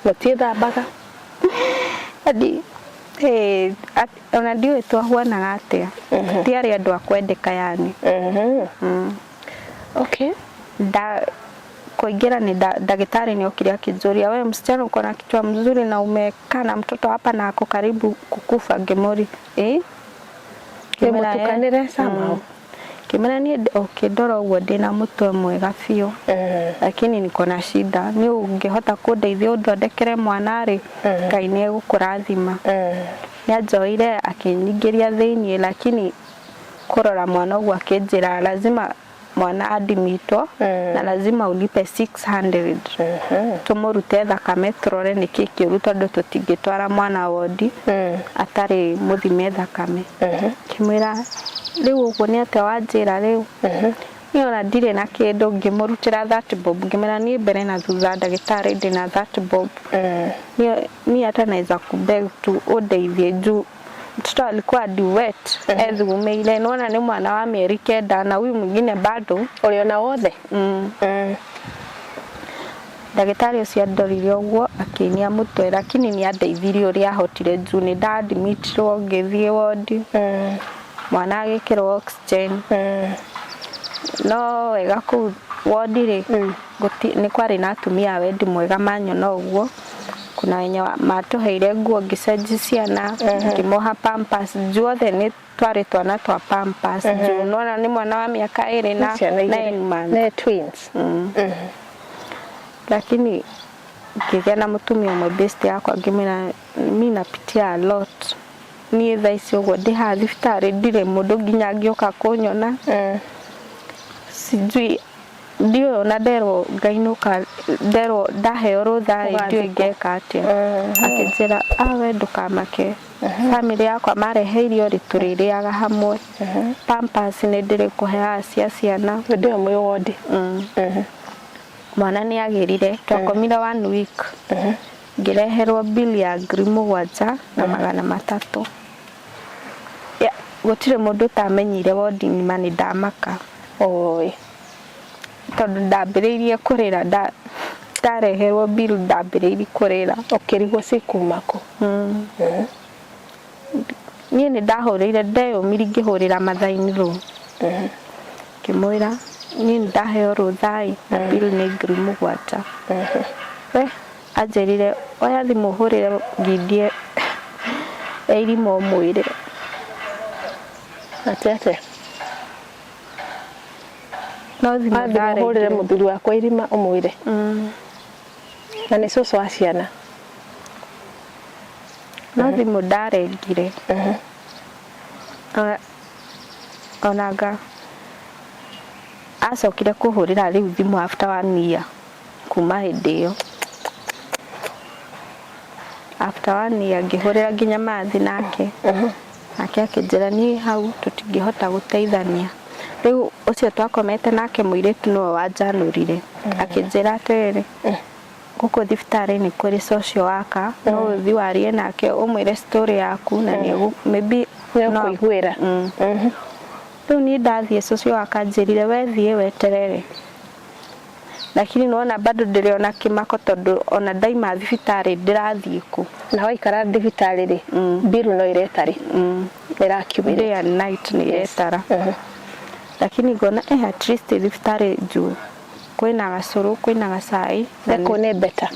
gũtiĩthambaga adi ona ndiũĩ twahuanaga atĩa tiarĩ andũ a kwendeka yani okay kuingira ni daktari ni okiri akijua wewe msichana uko na kichwa mzuri na umekaa na mtoto hapa na ako karibu kukufa Gemori mutukanire sama kimena ni okay ndoro ugo ndina mutwe mwega biũ lakini niko na shida ni ungehota kundeithia uthondekere mwana ri Ngai nĩ egũkũrathima nĩanjoire akinyingĩria thĩinĩ lakini kurora mwana ugo akĩnjĩra lazima mwana adimitwo na lazima ulipe 600 tumurute thakame turore niki kiuru tondu tutingitwara mwana wodi atari muthime thakame kimwira riu uguo ni ate wanjira riu ni ona ndire na kindu ngimurutira 30 bob ngimena ni mbere na thutha ndagitari ndina 30 bob ni hata naweza kubeg tu udeithie juu mtoto alikuwa duet ethumeire naona ni mwana wa mieri 9 na huyu mwingine bado uliona wothe ndagĩtarĩ ũcio andorire ũguo akinia mũtwe lakini ni andeithirie ũrĩa ahotire juu ni ndadmitirwo ngĩthiĩ wodi mwana agĩkĩrwo oxygen no wega kũu wodi rĩ nĩ kwarĩ na atumia wendi mwega manyona ũguo kuna wenye matuheire nguo ngicenji ciana ngimoha pampers juothe ni twari twana twa pampers juu nona ni mwana wa miaka 2 na 9 months ne twins lakini ngigĩa na mutumia ũmwe best yakwa ngimena mimi napitia a lot ni thaici ũguo ndĩ ha thibitarĩ ndirĩ mũndũ nginya ngĩoka kũnyona sijui ndio na ndero ngainuka ndero ndaheo rutha ndio ingeka atia akijira awe ndukamake family yakwa mareheirio rituririaga hamwe pampers ni ndire kuhea ciana ndio moyo wodi mwana ni agirire twakomire 1 week ngireherwo bill ya ngiri 7 na 300 ya gutire mundu tamenyire wodi ni mani ndamaka oi tondu ndambĩrĩirie kũrĩra ndareherwo bill ndambĩrĩirie kũrĩra ukirigwo cikumako niĩ nĩ ndahũrĩire ndeyũmiri ngĩhũrĩra mathainĩ rũu ngĩmwĩra niĩ ndaheo rũthai na bill nĩ ngiri 7 anjĩrire oya thimũ hũrĩre ngindie irimũ mwĩrĩ atete no thimũ ndarehũrĩre mũthuri wakwa irima ũmwĩre na nĩ cũcũ wa ciana no thimũ ndarengire onanga acokire kũhũrĩra rĩu thimũ after 1 year kuma hĩndĩ ĩyo after 1 year ngĩhũrĩra nginya mathi nake nake akĩnjĩra niĩ hau tũtingĩhota gũteithania rĩu ũcio twakomete nake mũirĩtu no wanjanũrire akĩnjĩra atĩrĩ guko thibitari ni kuri social worker no uthi warie nake umwire story yaku na ni maybe no kuigwira riu ni ndathie social worker njirire wethie weterere lakini nona bado ndiriona kimako tondu ona daima thibitari ndirathie ku na waikara thibitari ri biru no iretari irakiubire day and night ni iretara lakini ngona at least thibitari juu kwina gacuru kwina gacai nako ne better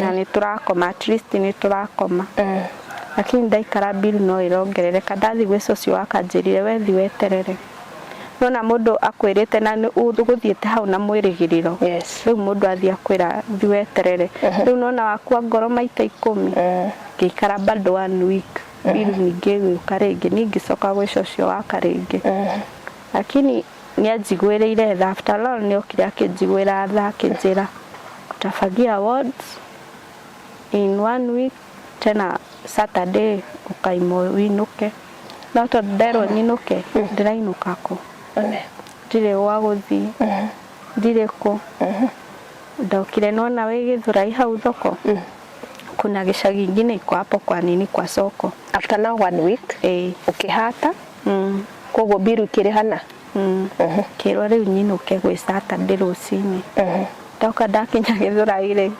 na ni turakoma at least ni turakoma lakini ndaikara biru no irongerereka ndathi gwe social worker njirire wethi weterere nona mundu akwirite na ni uthuguthiete hau na mwirigiriro riu mundu athia kwira thiweterere riu nona wakua ngoro maita 10 ngikara bado 1 week biru ningi guka ringi ningicoka gwe social worker ringi lakini ni ajigwirire tha after all ni okire akijigwira tha akijira utafagia wards in 1 week tena Saturday ukaimo winuke na to ndero ninuke ndirainuka ko ndire wa guthi ndire ko ndokire nona we Githurai hau thoko kuna gicagi ingine iko hapo kwa nini kwa soko after now 1 week ukihata kogo biru kirihana kiro riu nyinuke gwe Saturday rucini ndoka ndakinya Githurai ri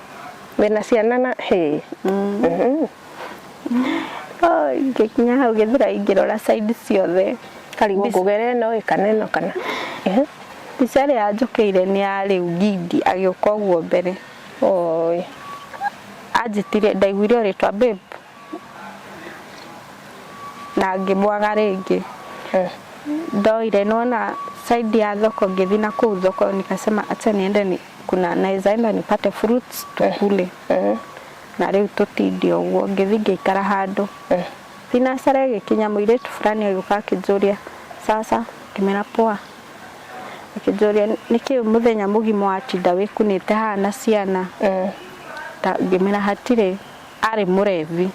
wena ciana na ngikinya hau Githurai ngirora side ciothe karibu ngugere no ikaneno kana bicari yajukiire ni ari ugidi agioka guo mbere oi ajitire ndaiguire ritwa babe na ngimwaga ringi ndoire nona side ya thoko ngithi na kuu thoko nikasema acha niende ni kuna naweza enda nipate fruits tukule na riu tutindio guo ngithi ngikara handu thina sare gikinya muiretu fulani agioka kijuria sasa kimera poa akijuria niki muthenya mugimo atinda wikunite hana ciana ta ngimera hatire ari murevi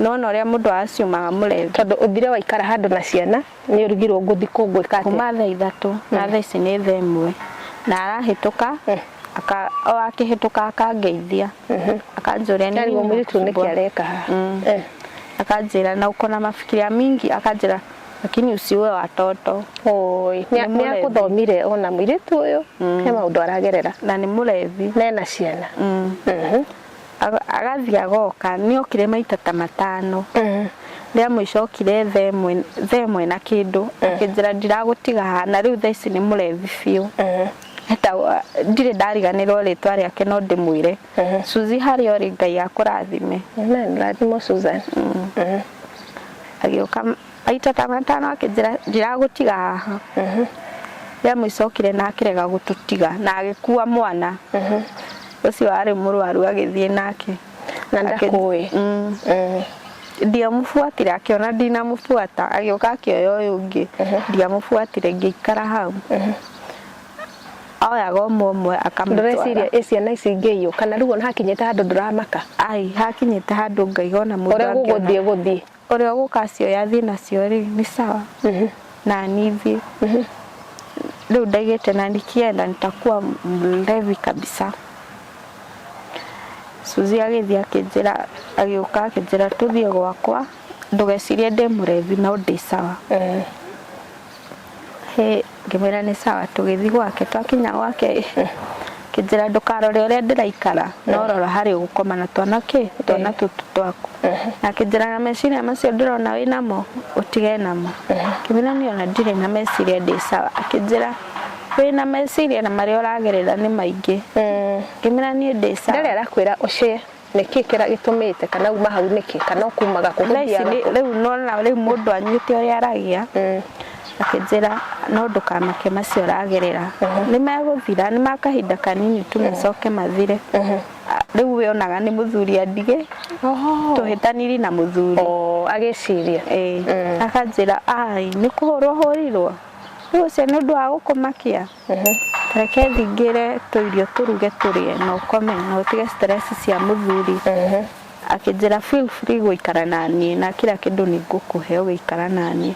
nona uria mundu aciumaga murevi tondu uthire waikara handu na ciana ni urugirwo nguthi kungwika ati kuma thaa 3 na thaa ici ni thaa 1 na arahituka akihituka akangeithia akanjuria ni muiritu niki areka akanjira na uko na mafikiria mingi akanjira lakini usiwe watoto oi ni akuthomire ona muiritu uyu he maundu aragerera na ni murevi nena ciana agathia goka ni okire maita ta 5 ria muicokire themwe na kindu akinjira ndiragutiga hana riu thaa ici ni murevi fiu eta ndire ndariganirwo ritwa riake no ndimwire Suzi hari ori Ngai akurathime amen rathimo Susan agioka aita ta 5 akinjira ndiragutiga haha ria muicokire na akirega gututiga na agikua mwana ucio ari murwaru agithie nake na ndakui ndia mufuatire akiona ndina mufuata agioka akioyo uyu ungi ndia mufuatire ngikara hau oya gomwe akamutwara ciana ici ngiyo kana rugo hakinyete handu nduramaka ai hakinyete handu ngaigona mundu ore guthie ore gukacio ya thina cio ri ni sawa na nithi riu ndaigite na nikienda nitakuwa mlevi kabisa Suzi agithia akinjira agioka akinjira tuthie gwakwa ndugecirie ndi murevi no ndi sawa ngimera ni sawa tugithi gwake twakinya gwake kinjira ndukarore uria ndiraikara no rora hari ugukoma na twana tutu twaku na kinjira na meciria macio ndirona winamo utige namo kimera ni ona ndire na meciria ndi sawa kinjira wina meciria na maria uragerera ni maingi kimera ni ndi sawa ndare arakwira ucie nikikira gitumite kana uma hau niki kana ukumaga kuthia riu nona riu mundu anyite uria aragia akinjira no ndukamake macio ragerera ni meguthira ni makahinda kanini tu mecoke mathire riu wionaga ni muthuri andige tuhitaniri na muthuri agiciria akanjira ai ni kuhurwo hurirwo riu cio ni undu wa gukumakia reke thingire tuirio turuge turie no ukome no utige stress cia muthuri akinjira feel free guikara nani na kila kindu ni ngukuhe guikara nani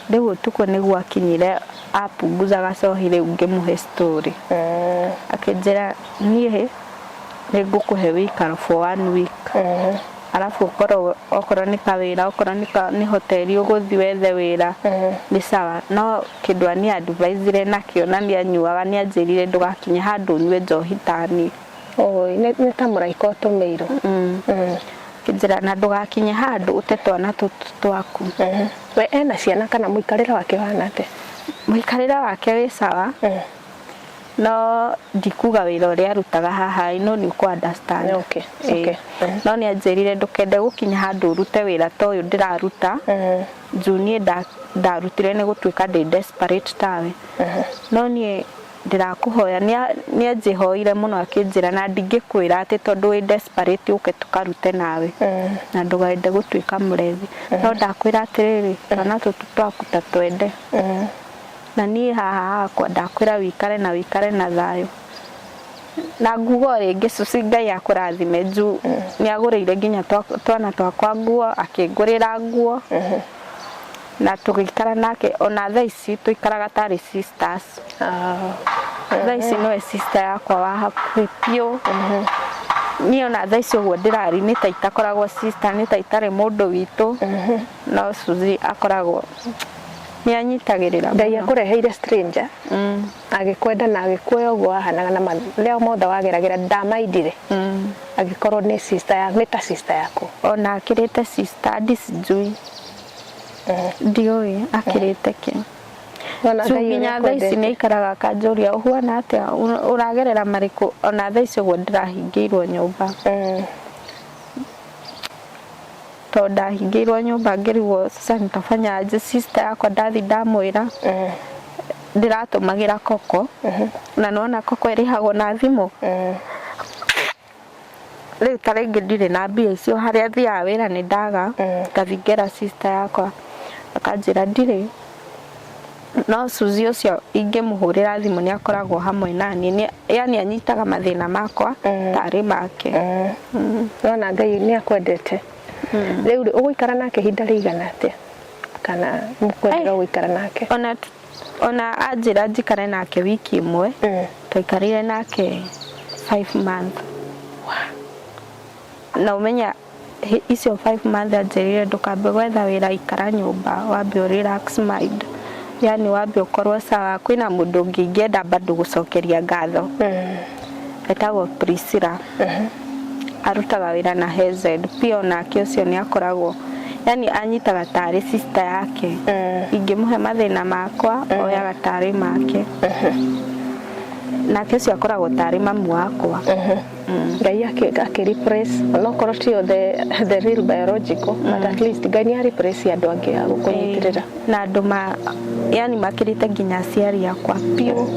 riu tuko ni gwakinyire apunguza gacohire ungimuhe story akinjira nie nĩngũkũhe wĩikaro for 1 week alafu okorwo nĩ kawĩra okorwo nĩ hoteli ũgũthiĩ wethe wĩra nĩ sawa no kĩndũ ani advise nakĩo na nĩanyuaga nĩanjĩrire ndũgakinye handũ nyue njohi tani nĩ ta mũraika ũtũmĩirwo kĩnjĩra na ndũgakinye handũ ũte twana tũtũ twaku we ena ciana kana mũikarĩre wake wana atĩa mũikarĩre wake wĩ sawa no ndikuga wĩra ũrĩa arutaga haha no nĩ ũkũ understand no nĩanjĩrire ndũkende gũkinya handũ ũrute wĩra ta ũyũ ndĩraruta junior ndarutire nĩ gũtuĩka ndĩ desperate tawe no niĩ ndĩrakũhoya nĩanjĩhoire mũno akĩnjĩra na ndingĩkwĩra atĩ tondũ wĩ desperate ũke tũkarute nawe na ndũgaende gũtuĩka mũrethi no ndakwĩra atĩrĩrĩ twana tũtũ twaku ta twende na niĩ haha hakwa ndakwĩra wĩikare na thayũ na nguo rĩngĩ cuci Ngai akũrathime juu nĩagũrĩire nginya twana twakwa nguo akĩngũrĩra nguo na tũgĩikara nake ona thaa ici tũikaraga tarĩ sisters thaa ici nowe sister yakwa wa hakuhĩ biũ niĩ ona thaa ici ũguo ndĩrari nĩ ta itakoragwo sister nĩ ta itarĩ mũndũ witũ no Suzy akoragwo nĩanyitagĩrĩra Ngai akũreheire stranger agĩkwenda na agĩkuoya ũguo ahanaga na rĩo mothe wageragĩra ndamaindire agĩkorwo nĩ sister ya nĩ ta sister yako ona akĩrĩte sister ndicijui ndiũĩ akĩrĩte kĩ nginya thaa ici nĩikaraga akanjũria ũhuana atĩa ũragerera marĩkũ ona thaa ici ũguo ndĩrahingĩirwo nyũmba tondũ ndahingĩirwo nyũmba ngĩrigwo sasa nitafanya aje sister yakwa ndathi ndamwĩra ndiratũmagĩra Koko na nona Koko ĩrĩhagwo na thimũ rĩu ta rĩngĩ ndirĩ na mbia icio harĩa thiaga wĩra nĩ ndaga ngathi ngera sister yakwa akanjĩra ndirĩ no Suzy ũcio ingĩmũhũrĩra thimũ nĩakoragwo hamwe naniĩ yani anyitaga mathĩna makwa tarĩ make nona Ngai nĩakwendete rĩu ũgũikara nake ihinda rĩigana atĩa kana mũkwendera gũikara nake ona anjĩra njikare nake wiki ĩmwe tũikarire nake 5 months na umenya icio 5 months anjĩrire ndũkambe gwetha wĩra ikara nyũmba wambe relax mind yani wambe ũkorwo sawa kwĩna mũndũ ũngĩ ingĩenda bado gũcokeria ngatho etagwo Priscilla arutaga wĩra na HZ pia onake ũcio nĩakoragwo yani anyitaga tarĩ sister yake ingĩmũhe mathĩna makwa oyaga tarĩ make nake ũcio akoragwo tarĩ mamu wakwa Ngai akĩreplace onokorwo tio the real biological but at least Ngai nĩareplace andũ angĩ a gũkũnyitĩrĩra na andũ yani makĩrĩte nginya aciari akwa piũ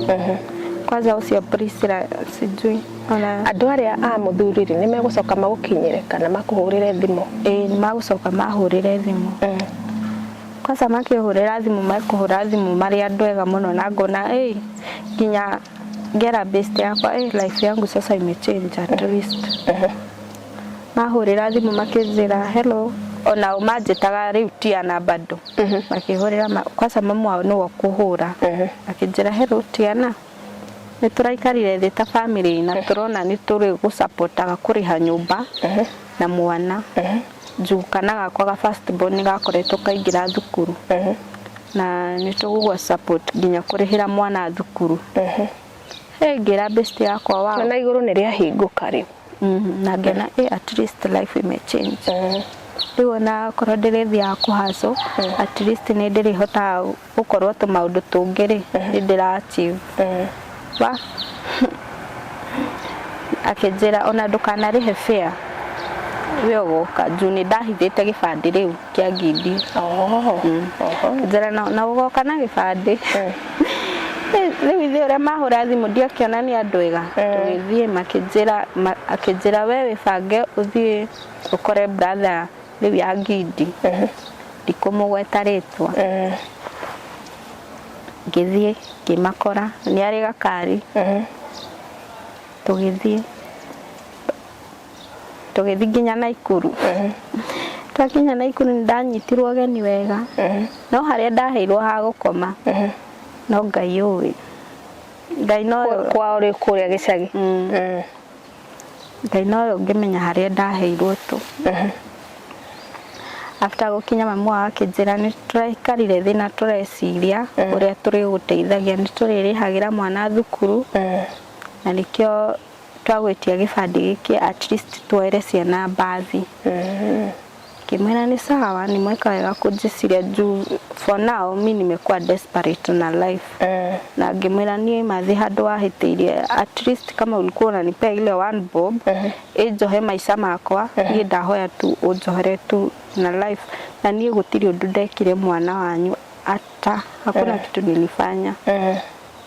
kwanza ũcio Priscilla sijui andũ arĩa a mũthurire nĩmegũcoka magũkinyĩre kana makũhũrĩre thimũ nĩmagũcoka mahũrĩre thimũ kwanza makĩhũrĩra thimũ makũhũra thimũ marĩ andũ ega mũno na ngona nginya ngera best yakwa life yangu sasa imechange at least mahũrĩra thimũ makĩnjĩra hello ona manjĩtaga rĩu Tiana bado makĩhũrĩra kwanza mamu wao nĩwe kũhũra akĩnjĩra hello Tiana nĩtũraikarire thĩ ta family na tũrona nĩtũrĩ gũsupportaga kũrĩha nyũmba na mwana juu kana gakwa ga first born gakoretwo kaingĩra thukuru na nĩtũgũgwa support nginya kũrĩhĩra mwana thukuru ngĩra best yakwa wao na igũrũ nĩrĩahingũka rĩu na ngena at least life may change rĩu ona korwo ndĩrĩthiaga kũhaco at least nĩndĩrĩhotaga gũkorwo tũmaũndũ tũngĩ nĩndĩra achieve akĩnjĩra ona ndũkanarĩhe fare we ũgoka juu nĩndahithĩte gĩbandĩ rĩu kĩa Ngindi njĩra na ũgoka na gĩbandĩ rĩu ithuĩ ũrĩa mahũra thimũ ndiakĩona nĩ andũ ega tũgĩthiĩ akĩnjĩra we wĩbange ũthiĩ ũkore brother rĩu ya Ngindi ndikũmũgweta rĩtwa ngĩthiĩ ngĩmakora nĩ arĩ gakari tũgĩthiĩ nginya Naikuru twakinya Naikuru nĩndanyitirwo geni wega no harĩa ndaheirwo ha gũkoma no Ngai ũĩ Ngai no kwa ũrĩ kũrĩa gĩcagi Ngai no ngimenya haria ndaheirwo tu. After gukinya mamu akijira ni turaikarire thina tureciria uria turi guteithagia ni turirihagira mwana thukuru na nikio twagwitia gibandi giki at least twere ciana bathi. Kimwena ni sawa ni mweka wega kujisiria juu for now mimi nimekuwa desperate na life. Na ngimwena ni mathi handu wahitirie at least kama ulikuwa unanipea ile 1 bob ejohe maisha makwa ni ndahoya tu ujohere tu na life na nie gutiri undu ndekire mwana wanyu ata hakuna kitu nilifanya.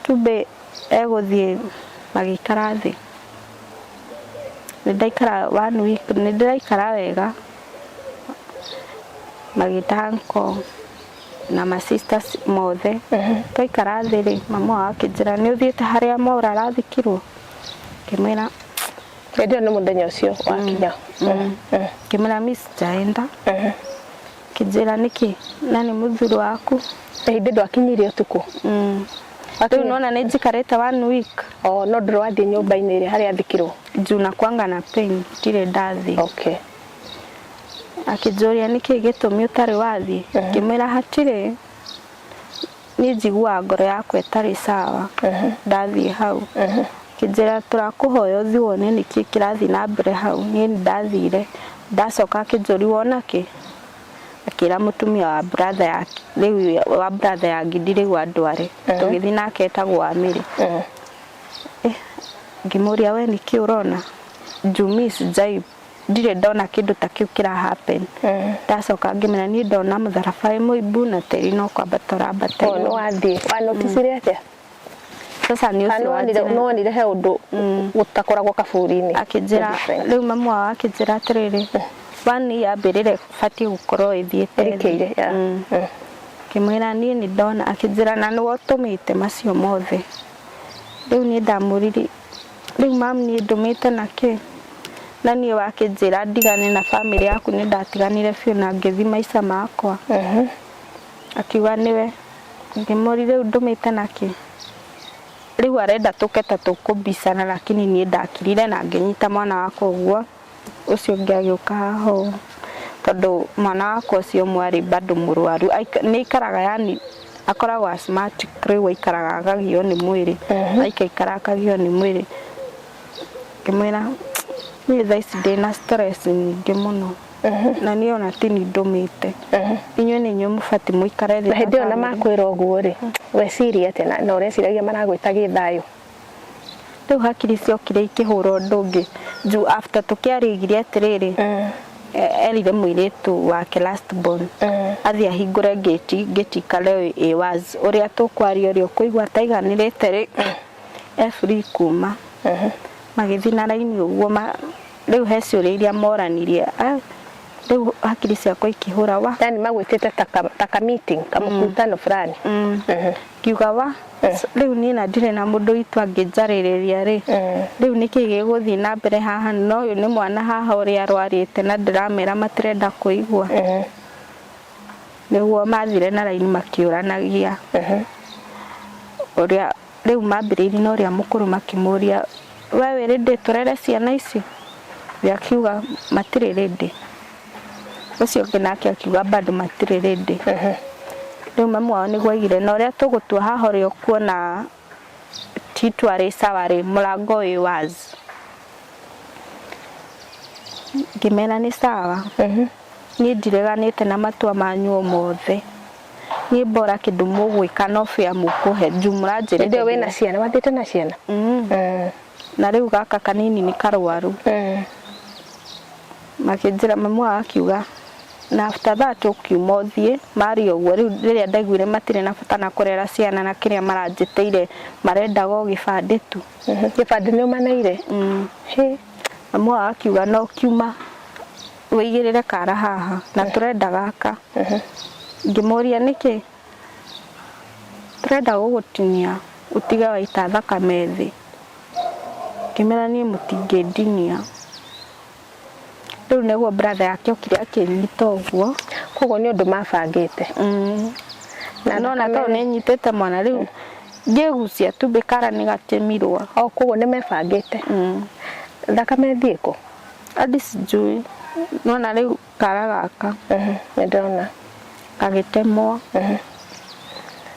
Tube eguthie magikara thi. Ndaikara 1 week ndaikara wega. Magitanko na my sisters mothe toikara thiri mama akijira ni uthiete haria mora rathikirwo kimwira ndio ni muthenya ucio wakinya kimwira miss jaenda kijira niki nani muthuru waku indi ndwakinyire utuku atu nona ni jikareta 1 week no ndwathi nyumba-ini iri haria thikirwo juna kwanga na pain tire ndathi okay akijoria niki gitumi utari wathi kimwira hatire ni jigua ngoro yakwa itari sawa ndathi hau kijira turakuhoya uthi wone niki kirathi na mbere hau ni ndathire ndacoka kijori wona ki akira mutumia wa brother yake riu wa brother ya ngidire gwa ndware tugithi nake etagwo Amiri ngimuria we niki urona Jumis Jaib ndire ndona kindu ta kiu kira happen ndacoka ngimena ni ndona mutharabai muibu na teri no kwamba torambate no wathi wa notice atia sasa ni ucio no ni he undu gutakoragwo kaburi-ini akijira riu mamu wa akijira atiriri bani yambirire fati gukorwo ithiete rikeire kimwira ni ndona akijira na no tumite macio mothe riu ni ndamuriri riu mam ni ndumite nake na niĩ wakĩnjĩra ndigane na family yaku nĩ ndatiganire biũ na ngĩthi maica makwa akiuga nĩwe ngĩmũrire ndũmĩte nake rĩu arenda tũketa tũkũmbicana lakini niĩ ndakirire na ngĩnyita mwana wakwa ũguo ũcio ũngĩ agĩũka haha tondũ mwana wakwa ũcio mwarĩ bado mũrwaru nĩ ikaraga yani akoragwo asthmatic rĩu aikaraga agagio nĩ mwĩrĩ aikara akagio nĩ mwĩrĩ ngĩmwĩra ni thaisi ndina stress nyingĩ muno na niĩ ona tini ndũmĩte inyuĩ nĩ inyuĩ mũbati mũikare thĩ na hĩndĩ ĩyo na makwĩra ũguo rĩ weciria atĩa na ũreciragia maragwĩta gĩthayũ rĩu hakiri ciokire ikĩhũra ũndũ ũngĩ juu after tũkĩarĩgire atĩrĩrĩ erire mũirĩtu wake last born athiĩ ahingũre gate kale was ũrĩa tũkwaria ũrĩa kũigua taiganĩrĩte rĩ free kuma magithi na raini ũguo riu he ciũria iria moranirie riu hakiri ciakwa ikĩhũra wa yani magwĩtĩte taka meeting kamũkutano fulani kiuga wa riu niĩ na ndirĩ na mũndũ witũ angĩnjarĩrĩria rĩ riu nĩkĩ gĩgũthiĩ na mbere haha no ũyũ nĩ mwana haha ũrĩa arwarĩte na ndĩramera matirenda kũigua nĩguo mathire na raini makĩũranagia ũrĩa riu mambĩrĩirie na ũrĩa mũkũrũ makĩmũria wewe rĩndĩ tũrere ciana ici akiuga matirĩ rĩndĩ ũcio ũngĩ nake akiuga bado matirĩ rĩndĩ rĩu mamu wao nĩguo augire na ũrĩa tũgũtua haha ũrĩa ũkuona titwarĩ sawa rĩ mũrango ũyũ was ngĩmena nĩ sawa niĩ ndireganĩte na matua manyu mothe niĩ bora kĩndũ mũgwĩka no fĩa mũkũhe juu mũranjĩrĩte ndio wĩna ciana wathiĩte na ciana na riu gaka kanini ni karwaru makĩnjĩra mamu akiuga na after that ukiuma ũthiĩ mari ũguo rĩu rĩrĩa ndaiguire matirĩ na bata na kũrera ciana na kĩrĩa maranjĩtĩire marendaga gĩbandĩ tu gĩbandĩ nĩ ũmaneire mamu akiuga no kiuma wĩigĩrĩre kara haha na tũrenda gaka ngĩmũria nĩkĩ tũrenda gũgũtinia ũtige waita thakame thĩ kimera niĩ mũtingĩndinia rĩu nĩguo brother yake okire akĩnyita ũguo koguo nĩ ũndũ mabangĩte na nona tondũ nĩ nyitĩte mwana rĩu ngĩgucia tu mbĩkara nĩ gatemirwo koguo nĩ mebangĩte thakame thieko adi sijui nona leo karagaka ndona kagitemwa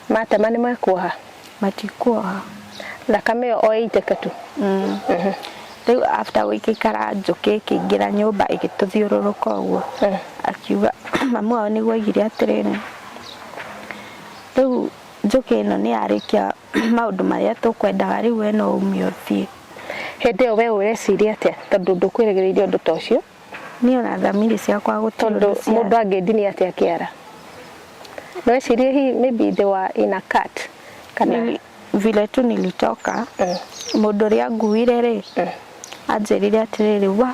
matema ni makuoha matikuoha thakame o iteka tu rĩu after wiki kara njuki kingira nyumba igituthiururuka uguo akiuga mamu wao niguo aigire atiriri rĩu njuki ino ni arikia maundu maria tukwendaga rĩu eno umio thie hindi ĩyo we ureciria atia tondu ndukwirigiriria undu ta ucio ni ona thamiri ciakwa tondu mundu angindini atia kiara no wecirie hi maybe they were in a cut kana vile tu nilitoka mundu ria nguire ri anjirire atiriri wa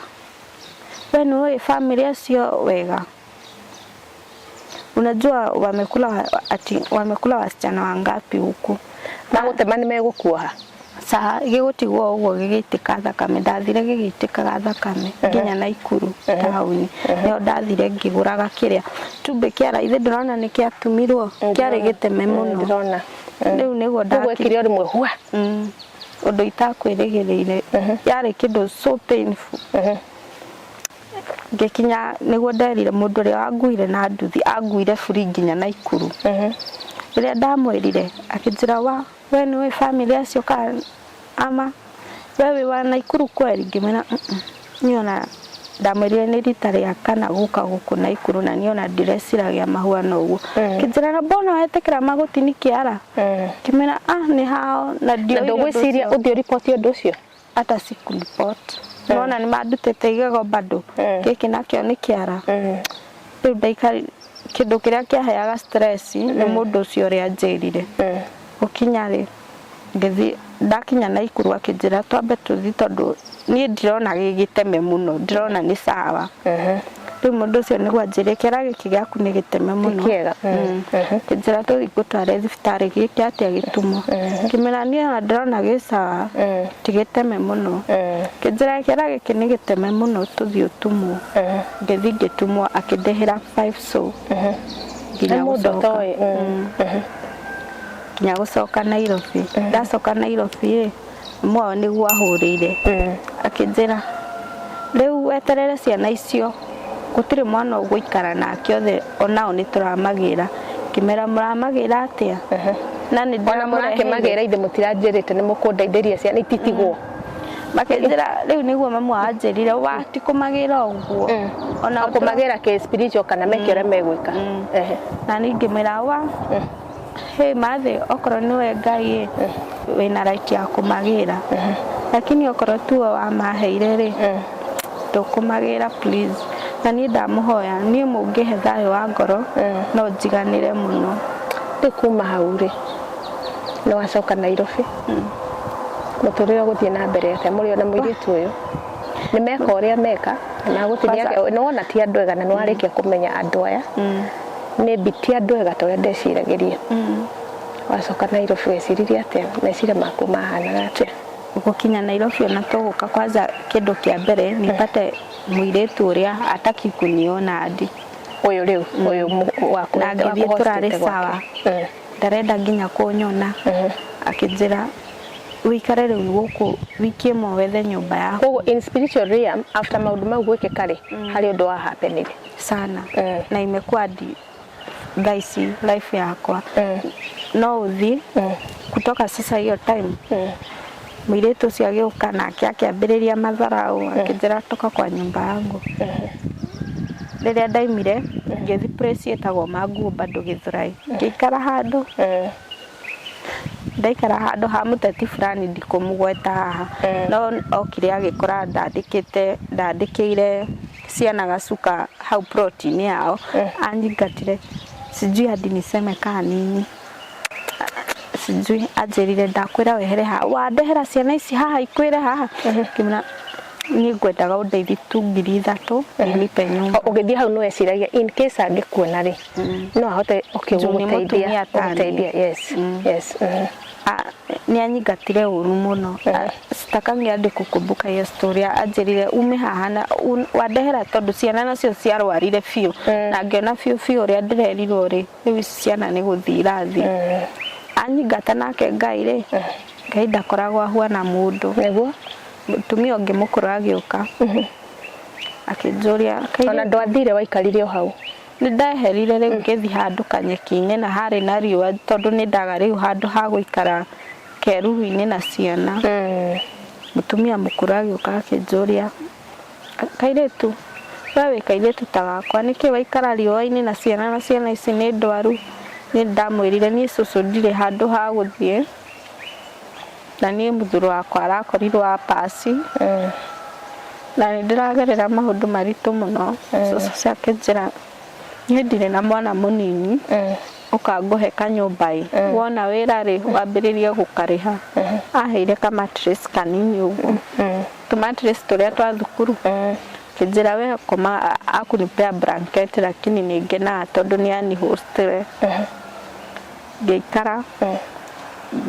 wenu we family acio wega unajua wamekula wasichana wangapi huku na gutema ni megukuoha saa gigutigwo uguo gigitika thakame ndathire gigitikaga thakame nginya Naikuru tauni no ndathire ngiguraga kiria tumbe kiara ithe ndona ni kiatumirwo kiari giteme muno ndona riu niguo ndagwikire rimwe hua undu itakwirigireire yari kindu so painful ngikinya niguo nderire mundu ria wanguire na nduthi anguire buri nginya Naikuru ria ndamwirire akinjira wa we ni family acio ka ama wewe wa Naikuru kweli ngimena niona ndamwirire ni rita ria kana guka guku Naikuru na niona ndireciragia mahuana uguo kinjira na bona wetekera maguti ni kiara ngimena ni hao na ndio ndugwiciria uthio report undu ucio ata siku report nona ni madutete igego bado kiki nakio ni kiara riu ndaikari kindu kiria kiaheaga stress ni mundu ucio ria njirire ukinyari ngethi ndakinya Naikuru akinjira twambe tuthi tondu ni ndirona gigiteme muno ndirona ni sawa riu mundu ucio niguo anjire kira giki giaku ni giteme muno kiega kinjira tuthi gutware thibitari giki atia gitumo kimera ni ndirona gi sawa tigiteme muno kinjira kira giki ni giteme muno tuthi utumo ngethi gitumwo akindehera 5 so nginya gucoka nginya gucoka Nairobi ndacoka Nairobi mwa niguo ahurire akinjira riu weterere ciana icio gutire mwana ugwikara nake othe onao ni turamagira kimera muramagira atia na ni ona murake magira ithe mutiranjirite ni mukundaithĩria ciana ititigwo makinjira riu niguo mamu anjirire wa ti kumagira uguo ona kumagira ke spiritual kana mekire megwika na ningi mera wa hey mathe okoro niwe Ngai wina right ya kumagira lakini okoro tu wa maheire ri tukumagira please na ni ndamuhoya ni mungihe thayo wa ngoro no njiganire muno ndikuma hauri no wacoka Nairobi muturire guthie na mbere ate muri ona muiritu uyu ni meka uria meka na gutiria no ona ti andu ega na no arikia kumenya andu aya ni biti andu ega to ndeciragiria wacoka Nairobi weciriria ate mecire maku mahana atia gukinya Nairobi ona tuguka kwanza kindu kia mbere nipate muiritu uria ataki kuniona adi uyu riu uyu waku na ngithie turare sawa ndarenda nginya kunyona akinjira wikare riu guku wiki imwe wethe nyumba yako koguo in spiritual realm after maundu mau gwikikare hari undu wa happenire sana na imekuwa daisi life yakwa no uthi kutoka sasa hiyo time muiritu ucio agiuka nake akiambiriria matharau akinjira toka kwa nyumba yangu riria ndaimire ngithi place etagwo Mangu bado Githurai ngikara handu ndaikara handu ha muteti fulani ndikumugweta haha no okire agikora ndandikire ciana gacuka hau protein yao anyingatire sijui hadi niseme kana nini sijui ajerire ndakwira wehere ha wandehera ciana ici haha ikwire haha kimuna ni ngwendaga undeithie tu 3,000 nilipe nyumba ugithie hau no weciragia in case angikuona ri no ahote ukiguteithia yes ni anyingatire uru muno sitakangia ndikukumbuka hiyo story ajerire ume haha na wandehera tondu ciana nacio ciarwarire fiu na ngiona fiu ria ndirerirwo ri riu ciana ni guthira thi anyingata nake Ngai ri Ngai ndakoragwo ahuana mundu niguo mutumia ungi mukuru agioka akĩnjũria ona ndwathire waikarire o hau nĩ ndaherire rĩu ngĩthi handũ kanyeki-inĩ na harĩ na riũa tondũ nĩ ndaga rĩu handũ ha gũikara keruru-inĩ na ciana mutumia mũkũrũ agĩũka akĩnjũria kairĩtu we wĩ kairĩtu ta gakwa nĩkĩ waikara riũa-inĩ na ciana ici nĩ ndwaru nĩ ndamwĩrire niĩ cũcũ ndirĩ handũ ha gũthiĩ na niĩ mũthuri wakwa arakorirwo a pasi na nĩ ndĩragerera maũndũ maritũ mũno cũcũ ciake njĩra niĩ ndirĩ na mwana mũnini ũkangũhe kanyũmba wona wĩra rĩ wambĩrĩrie gũkarĩha aheire ka mattress kanini ũguo tũ mattress tũrĩa twa thukuru kĩnjĩra we koma akunipea blanket lakini nĩngenaga tondũ nĩ ani hostel ngĩikara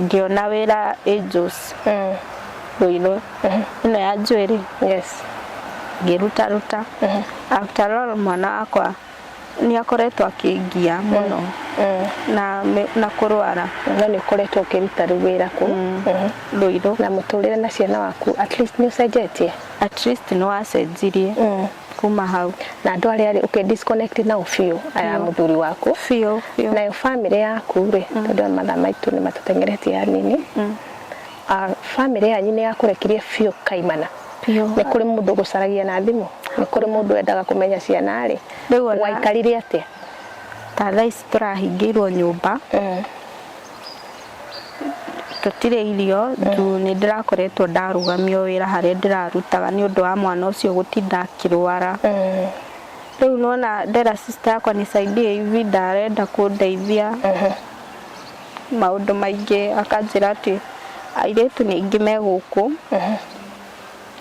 ngĩona wĩra Angels Rũirũ ĩno ya njuĩrĩ ngĩruta after all mwana wakwa nĩ akoretwo akĩngia mũno na kũrwara na nĩ ũkoretwo ũkĩruta rĩu wĩra kũ Rũirũ na mũtũrĩre na ciana waku at least nĩ ũcenjetie nĩ wacenjirie kuma hau na andũ arĩa ũkĩ disconnect nao biũ aya mũthuri waku biũ nayo family yaku rĩ tondũ mathaa maitũ nĩ matũtengeretie hanini family yanyu nĩ yakũrekirie biũ kaimana nĩ kũrĩ mũndũ gũcaragia na thimũ nĩ kũrĩ mũndũ endaga kũmenya ciana rĩ waikarire atĩa ta thaa ici tũrahingĩirwo nyũmba tũtirĩ irio nĩ ndĩrakoretwo ndarũgamio wĩra harĩa ndĩrarutaga nĩ ũndũ wa mwana ũcio gũtinda akĩrwara rĩu nona ndera sister yakwa nĩ saidia hivi ndarenda kũndeithia maũndũ maingĩ akanjĩra atĩ airĩtu nĩ aingĩ me gũkũ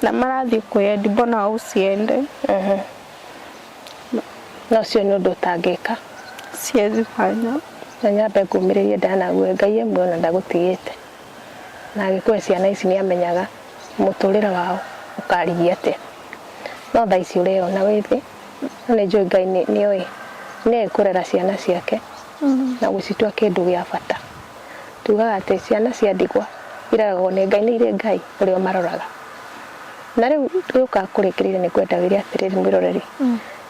na marathiĩ kwĩyendi mbona ũciende na ũcio nĩ ũndũ ũtangĩka siwezi fanya na nyambe ngũmĩrĩrie ndanague Ngai amwe ona ndagũtigĩte na agĩkũhe ciana ici nĩ amenyaga mũtũrĩre wao ũkarigia atĩa no thaa ici ũreyona wĩ thĩ no nĩ njũĩ Ngai nĩoĩ nĩ kũrera ciana ciake na gũcitua kĩndũ gĩa bata tugaga atĩ ciana cia ndigwa ireragwo nĩ Ngai nĩ irĩ Ngai ũrĩa maroraga na rĩu gĩũka kũrĩkĩrĩire nĩ kwendagĩria atĩrĩrĩ mwĩroreri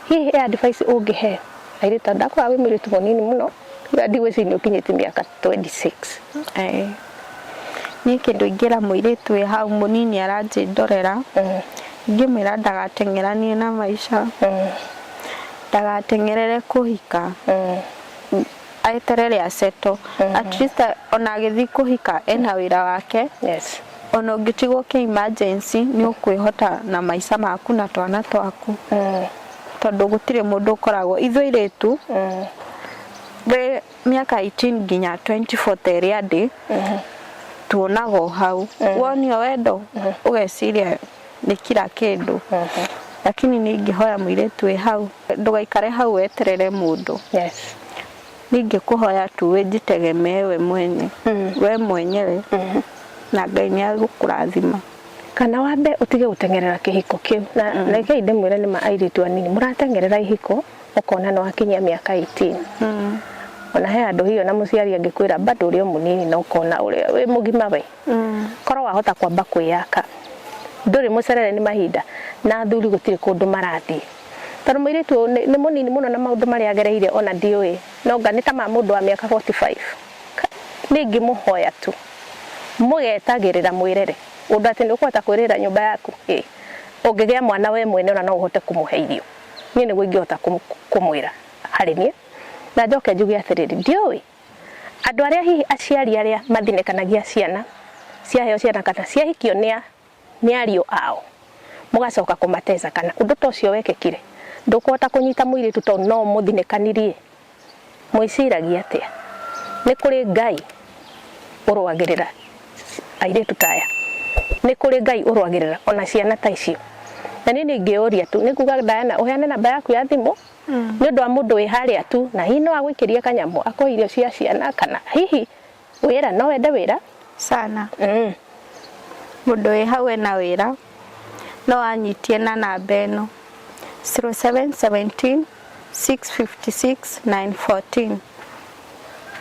hihi advice ũngĩhe airĩtu ndakora wĩ mũirĩtu mũnini mũno ndigwĩciria ũkinyĩte mĩaka 26 niĩ kĩndũ ingĩra mũirĩtu wĩ hau mũnini aranjĩndorera ingĩmwĩra ndagateng'eranie na maica ndagateng'erere kũhika aeterere aseto at least ona agĩthiĩ kũhika ena wĩra wake ona ũngĩtigwo kĩ emergency nĩ ũkwĩhota na maica maku na twana twaku tondũ gũtirĩ mũndũ ũkoragwo ithuĩ airĩtu we miaka 18 nginya 24 ĩrĩa ndĩ tuonago hau wonio wendo ũgeciria nĩ kila kĩndũ lakini nĩ ingĩhoya mũirĩtu wĩ hau ndũgaikare hau weterere mũndũ ningĩkũhoya tu wĩjitegemee we mwenyewe na Ngai nĩ agũkũrathima kana wambe utige gũteng'erera kĩhiko kĩu na reke ndĩmwĩre nĩ airĩtu anini mũrateng'erera ihiko ũkona no akinyia mĩaka 18 ona he andũ hiyo na mũciari angĩkwĩra bado ũrĩ mũnini na ũkona ũrĩa wĩ mũgima we korwo wahota kwamba kwĩyaka ndũrĩ mũcerere nĩ mahinda na athuri gũtirĩ kũndũ marathiĩ tondũ mũirĩtu nĩ mũnini mũno na maũndũ marĩa agereire ona ndiũĩ no nga nĩ ta ma mũndũ wa mĩaka 45 ningĩ mũhoya tu mũgetagĩrĩra mwĩrere ũndũ atĩ nĩ ũkũhota kwĩrĩra nyũmba yaku ũngĩgĩa mwana we mwene ona no ũhote kũmũhe irio niĩ nĩguo ingĩhota kũmwĩra harĩ niĩ na njoke njuge atĩrĩrĩ ndiũĩ andũ arĩa hihi aciari arĩa mathinĩkanagia ciana ciaheo ciana kana ciahikio nĩ ariũ ao mũgacoka kũmateza kana ũndũ ta ũcio wekĩkire ndũkũhota kũnyita mũirĩtu tondũ no mũthinĩkanirie mwĩciragia atĩa nĩ kũrĩ Ngai ũrũagĩrĩra airĩtu taya nĩ kũrĩ Ngai ũrũagĩrĩra ona ciana ta icio na niĩ ningĩũria tu nĩ kuga Diana ũheane namba yaku ya thimũ nĩ ũndũ wa mũndũ wĩ harĩa tu na hihi no agwĩkĩria kanyamũ akohe irio cia ciana kana hihi wĩra no wende wĩra sana mũndũ wĩ hau ena wĩra no anyitie na namba ĩno 0717 656 914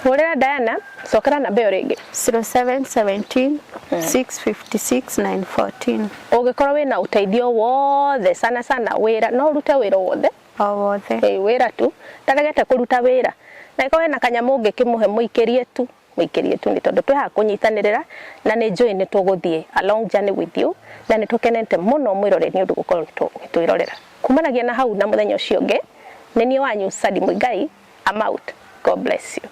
Hurira Diana cokera namba iyo ringi 0717 656 914. Ugikorwo wina uteithio wothe sana wira no urute wira wothe wothe wira tu ndaregete kuruta wira na iko wena kanyamu ngikimuhe muikirie tu ni tondu twi ha kunyitanirira na ni njui ni tuguthie along journey with you na ni tukenete muno mwirore ni undu gukorwo twirorera kumanagia na hau na muthenya ucio ngi ni ni wanyu Sandy Muigai. I'm out. God bless you.